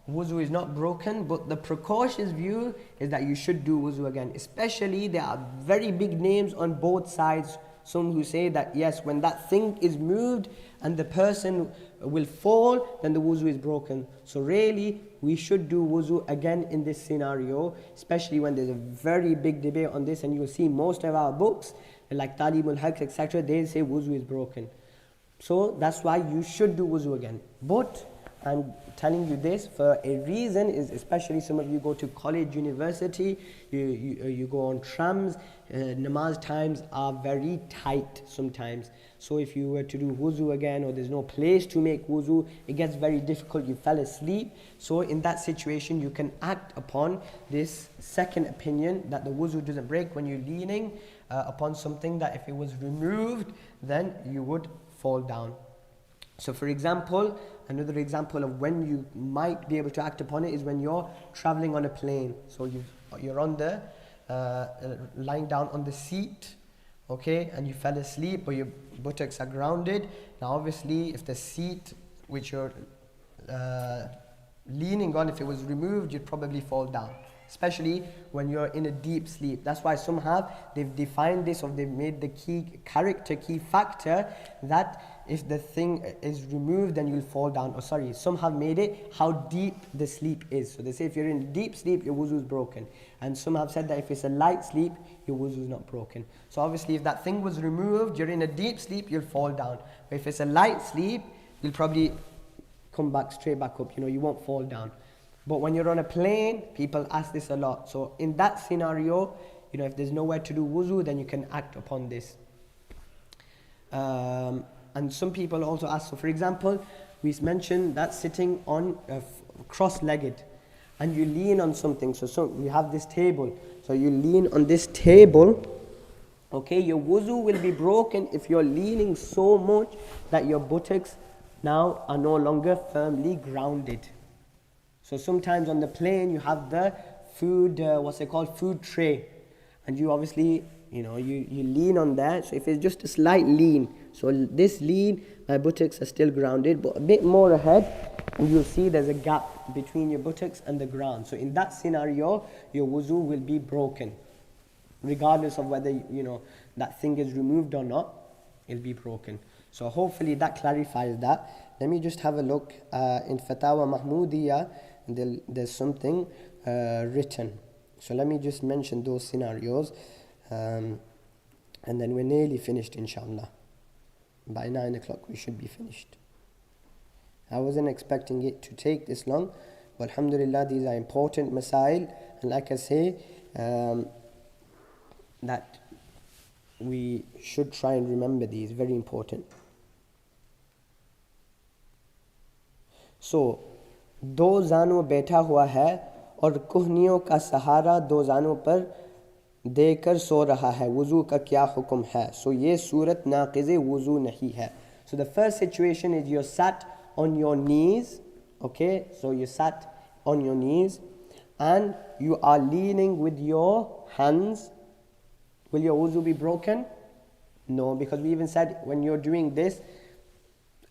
wuzu is not broken, but the precautious view is that you should do wuzu again. Especially there are very big names on both sides. Some who say that yes, when that thing is moved and the person will fall, then the wuzu is broken. So really, we should do wuzu again in this scenario, especially when there's a very big debate on this, and you'll see most of our books, like Talimul Haqq, etc., they say wuzu is broken. So that's why you should do wuzu again. But I'm telling you this for a reason, is especially some of you go to college, university, you go on trams, namaz times are very tight sometimes. So if you were to do wuzu again, or there's no place to make wuzu, it gets very difficult, you fell asleep. So in that situation, you can act upon this second opinion, that the wuzu doesn't break when you're leaning upon something that if it was removed, then you would fall down. So for example, another example of when you might be able to act upon it is when you're traveling on a plane. So you're on the, lying down on the seat, okay, and you fell asleep or your buttocks are grounded. Now obviously if the seat which you're leaning on, if it was removed, you'd probably fall down, especially when you're in a deep sleep. That's why they've defined this, or they've made the key factor that if the thing is removed then you'll fall down. Or sorry, some have made it how deep the sleep is. So they say if you're in deep sleep, your wuzu is broken. And some have said that if it's a light sleep, your wuzu is not broken. So obviously if that thing was removed, you're in a deep sleep, you'll fall down. But if it's a light sleep, you'll probably come back straight back up, you won't fall down. But when you're on a plane, people ask this a lot. So in that scenario, if there's nowhere to do wuzu, then you can act upon this. And some people also ask, so for example, we mentioned that sitting on cross-legged and you lean on something. So we have this table. So you lean on this table, okay, your wuzu will be broken if you're leaning so much that your buttocks now are no longer firmly grounded. So sometimes on the plane you have the food, food tray, and you obviously, you lean on that. So if it's just a slight lean, so this lean, my buttocks are still grounded, but a bit more ahead, and you'll see there's a gap between your buttocks and the ground. So in that scenario, your wuzu will be broken, regardless of whether that thing is removed or not. It'll be broken. So hopefully that clarifies that. Let me just have a look in Fatawa Mahmudiyya. There's something written. So let me just mention those scenarios, and then we're nearly finished, inshallah. By 9 o'clock we should be finished. I wasn't expecting it to take this long, but alhamdulillah, these are important masail, and like I say, that we should try and remember these, very important. So, दो जानों बैठा हुआ है और कुहनियों का सहारा दो जानों पर देकर सो रहा है, वुज़ू का क्या हुक्म है? So ये सूरत नाक़िज़े वुज़ू नहीं है. So the first situation is you're sat on your knees, okay? So you sat on your knees and you are leaning with your hands. Will your wuzu be broken? No, because we even said when you're doing this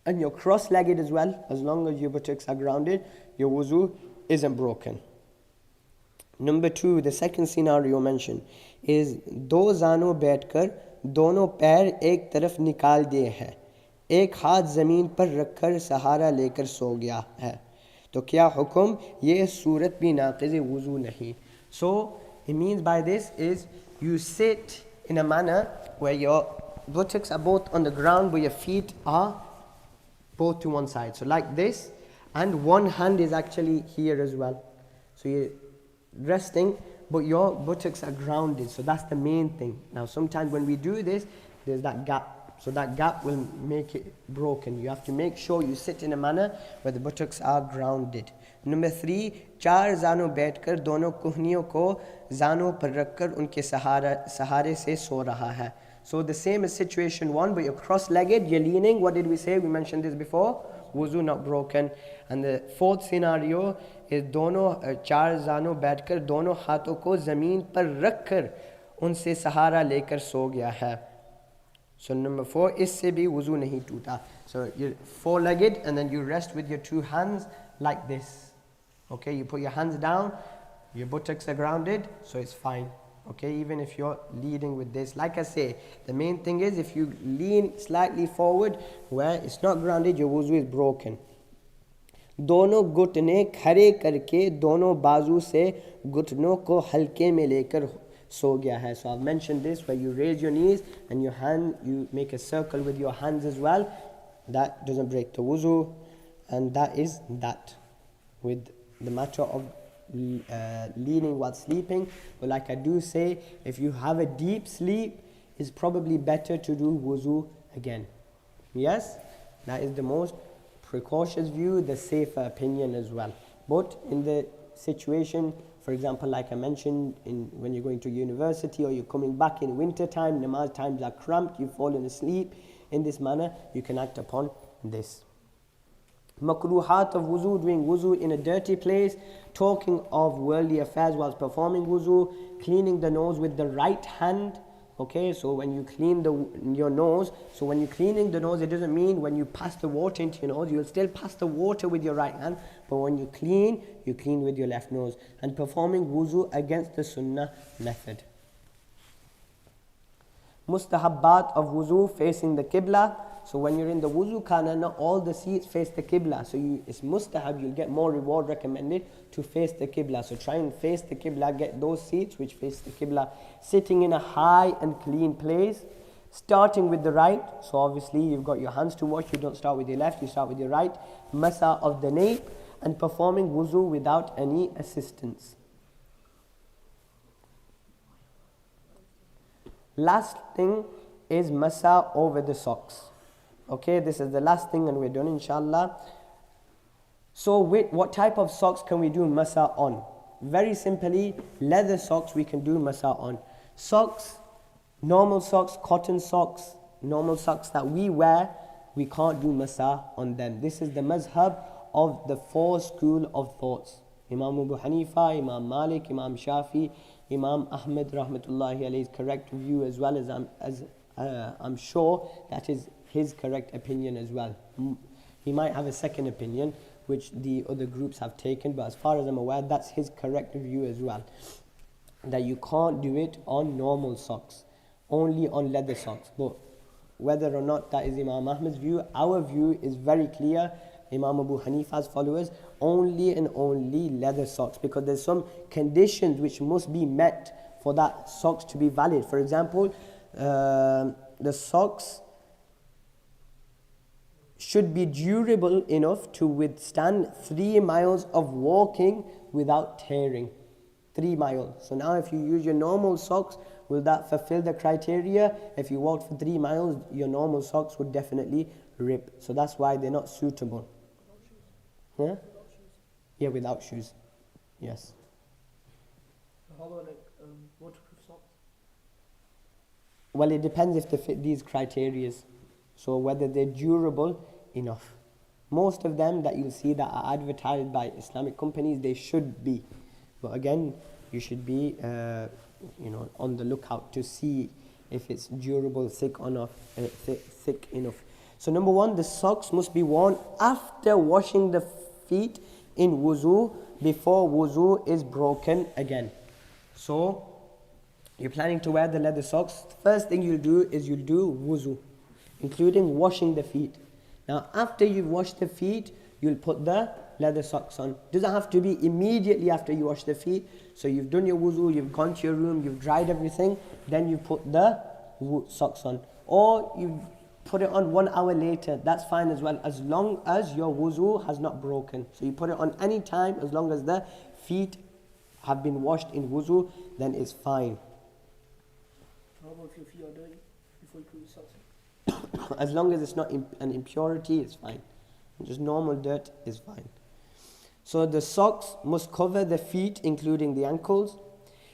and you're cross-legged as well, as long as your buttocks are grounded, your wuzu isn't broken. Number 2, the second scenario mentioned is दो जानों बैठकर दोनों पैर एक तरफ निकाल दिए हैं, एक हाथ ज़मीन पर रखकर सहारा लेकर सो गया है, तो क्या हुक्म? ये सूरत भी नाक़िज़ वुज़ू नहीं. So it means by this is you sit in a manner where your buttocks are both on the ground but your feet are both to one side, so like this, and one hand is actually here as well. So you're resting but your buttocks are grounded, so that's the main thing. Now sometimes when we do this, there's that gap, so that gap will make it broken. You have to make sure you sit in a manner where the buttocks are grounded. Number 3, चार जानों बैठकर दोनों कुहनियों को जानों पर रखकर उनके सहारे से सो रहा है. So the same as situation 1, but you're cross-legged, you're leaning. What did we say? We mentioned this before. Wuzu not broken. And the fourth scenario is दोनों चार जानों बैठकर दोनों हाथों को ज़मीन पर रखकर उनसे सहारा लेकर सो गया है. So number 4, इससे भी wuzu नहीं टूटा. So you're four-legged and then you rest with your two hands like this. Okay, you put your hands down, your buttocks are grounded, so it's fine. Okay, even if you're leading with this, like I say, the main thing is if you lean slightly forward where it's not grounded, your wuzu is broken. दोनों घुटने खड़े करके दोनों बाजू से घुटनों को हल्के में लेकर सो गया है. So I've mentioned this where you raise your knees and your hand, you make a circle with your hands as well. That doesn't break the wuzu, and that is that with the matter of leaning while sleeping. But like I do say, if you have a deep sleep, it's probably better to do wuzu again. Yes, that is the most precautious view, the safer opinion as well. But in the situation, for example, like I mentioned, when you're going to university or you're coming back in winter time, namaz times are cramped, you've fallen asleep, in this manner you can act upon this. Makruhat of wuzu, doing wuzu in a dirty place, talking of worldly affairs whilst performing wuzu, cleaning the nose with the right hand. Okay, so when you clean your nose, so when you're cleaning the nose, it doesn't mean when you pass the water into your nose, you'll still pass the water with your right hand, but when you clean with your left nose. And performing wuzu against the sunnah method. Mustahabbat of wuzu, facing the qibla. So when you're in the wuzu khana, not all the seats face the qibla. So it's mustahab, you'll get more reward recommended to face the qibla. So try and face the qibla, get those seats which face the qibla. Sitting in a high and clean place. Starting with the right. So obviously you've got your hands to wash, you don't start with your left, you start with your right. Masa of the nape. And performing wuzu without any assistance. Last thing is masa over the socks. Okay, this is the last thing and we're done inshallah. So what type of socks can we do masa on? Very simply, leather socks we can do masa on. Socks, normal socks, cotton socks, normal socks that we wear, we can't do masa on them. This is the mazhab of the four school of thoughts. Imam Abu Hanifa, Imam Malik, Imam Shafi, Imam Ahmed rahmatullahi alayhi's correct view, as well as I'm sure that is his correct opinion as well. He might have a second opinion which the other groups have taken, but as far as I'm aware, that's his correct view as well. That you can't do it on normal socks, only on leather socks. But whether or not that is Imam Ahmed's view, our view is very clear. Imam Abu Hanifa's followers, only and only leather socks, because there's some conditions which must be met for that socks to be valid. For example, the socks should be durable enough to withstand 3 miles of walking without tearing. 3 miles. So now if you use your normal socks, will that fulfill the criteria? If you walked for 3 miles, your normal socks would definitely rip. So that's why they're not suitable. Huh? Yeah, without shoes. Yes.
How about like waterproof socks?
Well, it depends if they fit these criteria. So whether they're durable enough. Most of them that you'll see that are advertised by Islamic companies, they should be. But again, you should be on the lookout to see if it's durable, thick enough. So number one, the socks must be worn after washing the feet in wuzu, before wuzu is broken again. So you're planning to wear the leather socks. The first thing you'll do is you'll do wuzu, including washing the feet. Now after you've washed the feet, you'll put the leather socks on. Doesn't have to be immediately after you wash the feet. So you've done your wuzu, you've gone to your room, you've dried everything, then you put the socks on. Or you put it on 1 hour later, that's fine as well, as long as your wuzu has not broken. So you put it on any time, as long as the feet have been washed in wuzu, then it's fine.
How about if your feet are dirty before you put your socks on?
As long as it's not an impurity, it's fine. Just normal dirt is fine. So the socks must cover the feet, including the ankles.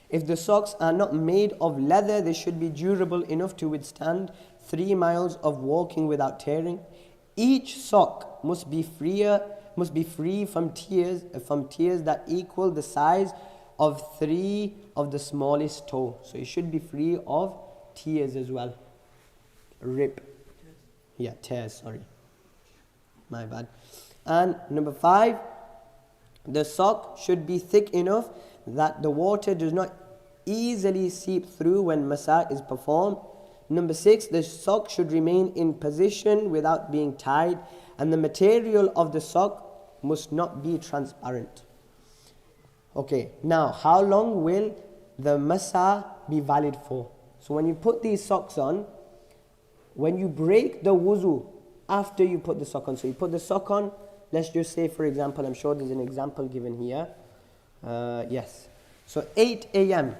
If the socks are not made of leather, they should be durable enough to withstand 3 miles of walking without tearing. Each sock must be free from tears that equal the size of 3 of the smallest toe. So it should be free of tears as well. Tears, sorry. My bad. And number 5, the sock should be thick enough that the water does not easily seep through when masa is performed. Number 6, the sock should remain in position without being tied, and the material of the sock must not be transparent. Okay, now how long will the masa be valid for? So when you put these socks on, when you break the wuzu after you put the sock on, so you put the sock on, let's just say for example, I'm sure there's an example given here. Yes. So 8 a.m.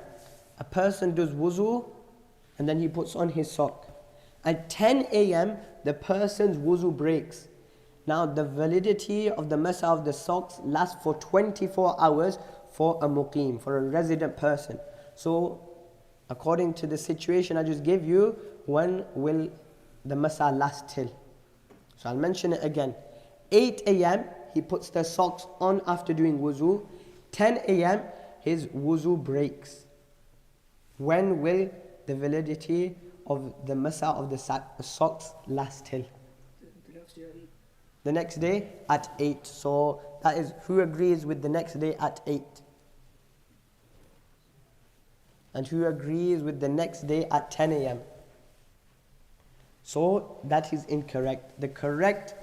a person does wuzu and then he puts on his sock. At 10 a.m. the person's wuzu breaks. Now the validity of the masa of the socks lasts for 24 hours for a muqim, for a resident person. So according to the situation I just gave you, when will the masa last till? So I'll mention it again. 8 a.m. he puts the socks on after doing wuzu. 10 a.m. his wuzu breaks. When will the validity of the masa of the socks last till? The next day at 8. So that is, who agrees with the next day at 8? And who agrees with the next day at 10 a.m.? So that is incorrect. The correct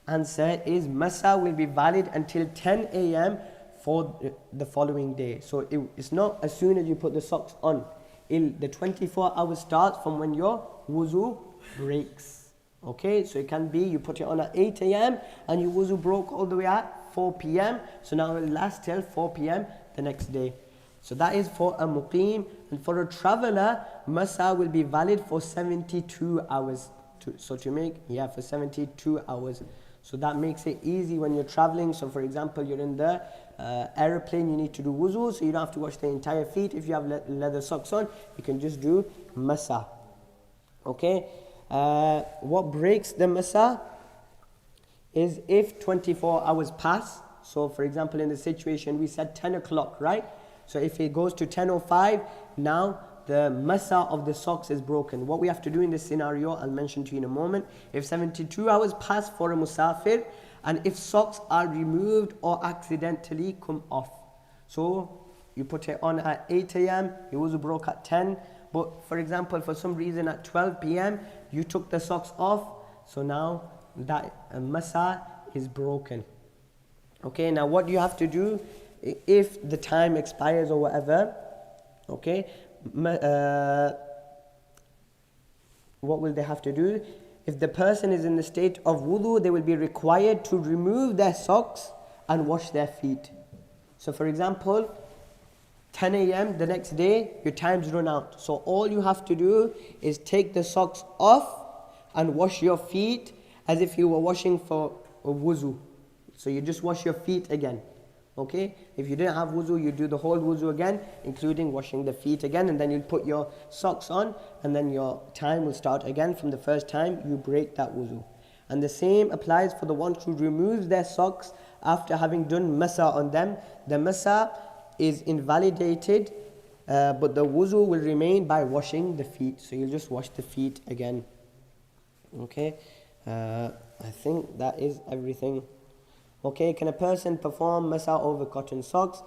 answer is masa will be valid until 10 a.m. for the following day. So it's not as soon as you put the socks on. The 24 hours starts from when your wuzu breaks. Okay, so it can be you put it on at 8 a.m. and your wuzu broke all the way at 4 p.m. So now it will last till 4 p.m. the next day. So that is for a muqim. And for a traveler, masa will be valid for 72 hours. For 72 hours. So that makes it easy when you're traveling. So for example, you're in the airplane, you need to do wuzu, so you don't have to wash the entire feet. If you have leather socks on, you can just do masa. Okay. What breaks the masa is if 24 hours pass. So for example, in the situation we said 10 o'clock, right? So if it goes to 10:05, now the masa of the socks is broken. What we have to do in this scenario, I'll mention to you in a moment. If 72 hours pass for a musafir, and if socks are removed or accidentally come off. So you put it on at 8 a.m., it was broke at 10. But for example, for some reason at 12 p.m., you took the socks off. So now that masa is broken. Okay, now what you have to do, if the time expires or whatever, okay, what will they have to do? If the person is in the state of wudu, they will be required to remove their socks and wash their feet. So for example, 10 a.m. the next day, your time's run out. So all you have to do is take the socks off and wash your feet as if you were washing for a wuzu. So you just wash your feet again. Okay? If you didn't have wuzu, you do the whole wuzu again, including washing the feet again, and then you put your socks on, and then your time will start again from the first time you break that wuzu. And the same applies for the one who removes their socks after having done masa on them. The masa is invalidated, but the wuzu will remain by washing the feet. So you'll just wash the feet again. Okay? I think that is everything. Okay, can a person perform masa over cotton socks?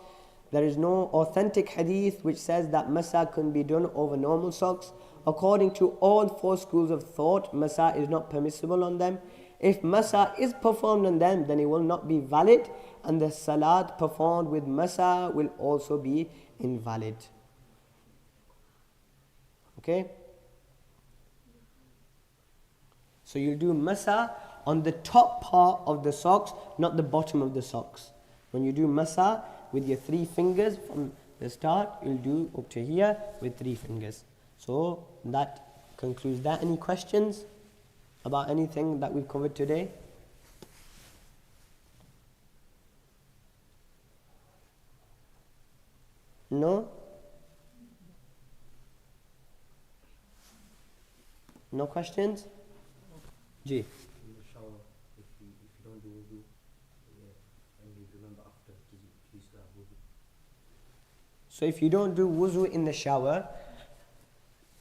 There is no authentic hadith which says that masa can be done over normal socks. According to all four schools of thought, masa is not permissible on them. If masa is performed on them, then it will not be valid, and the salat performed with masa will also be invalid. Okay? So you'll do masa on the top part of the socks, not the bottom of the socks. When you do masa with your 3 fingers from the start, you'll do up to here with 3 fingers. So that concludes that. Any questions about anything that we've covered today? No? No questions? Ji. So if you don't do wuzu in the shower,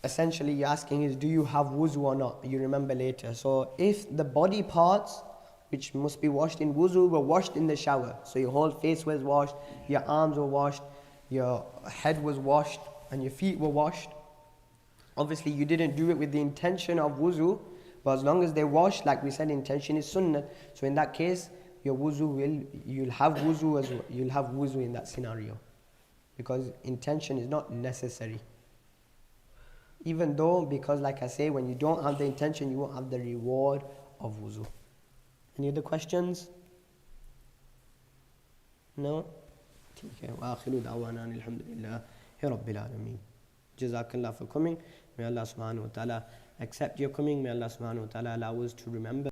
essentially you're asking is, do you have wuzu or not? You remember later. So if the body parts which must be washed in wuzu were washed in the shower, so your whole face was washed, your arms were washed, your head was washed, and your feet were washed, obviously you didn't do it with the intention of wuzu, but as long as they're washed, like we said, intention is sunnah. So in that case, your wuzu you'll have wuzu as well. You'll have wuzu in that scenario, because intention is not necessary. Even though, because like I say, when you don't have the intention, you won't have the reward of wuzu. Any other questions? No? Okay. وآخر دعوانا الحمد لله رب العالمين. Jazakallah for coming. May Allah subhanahu wa ta'ala accept your coming. May Allah subhanahu wa ta'ala allow us to remember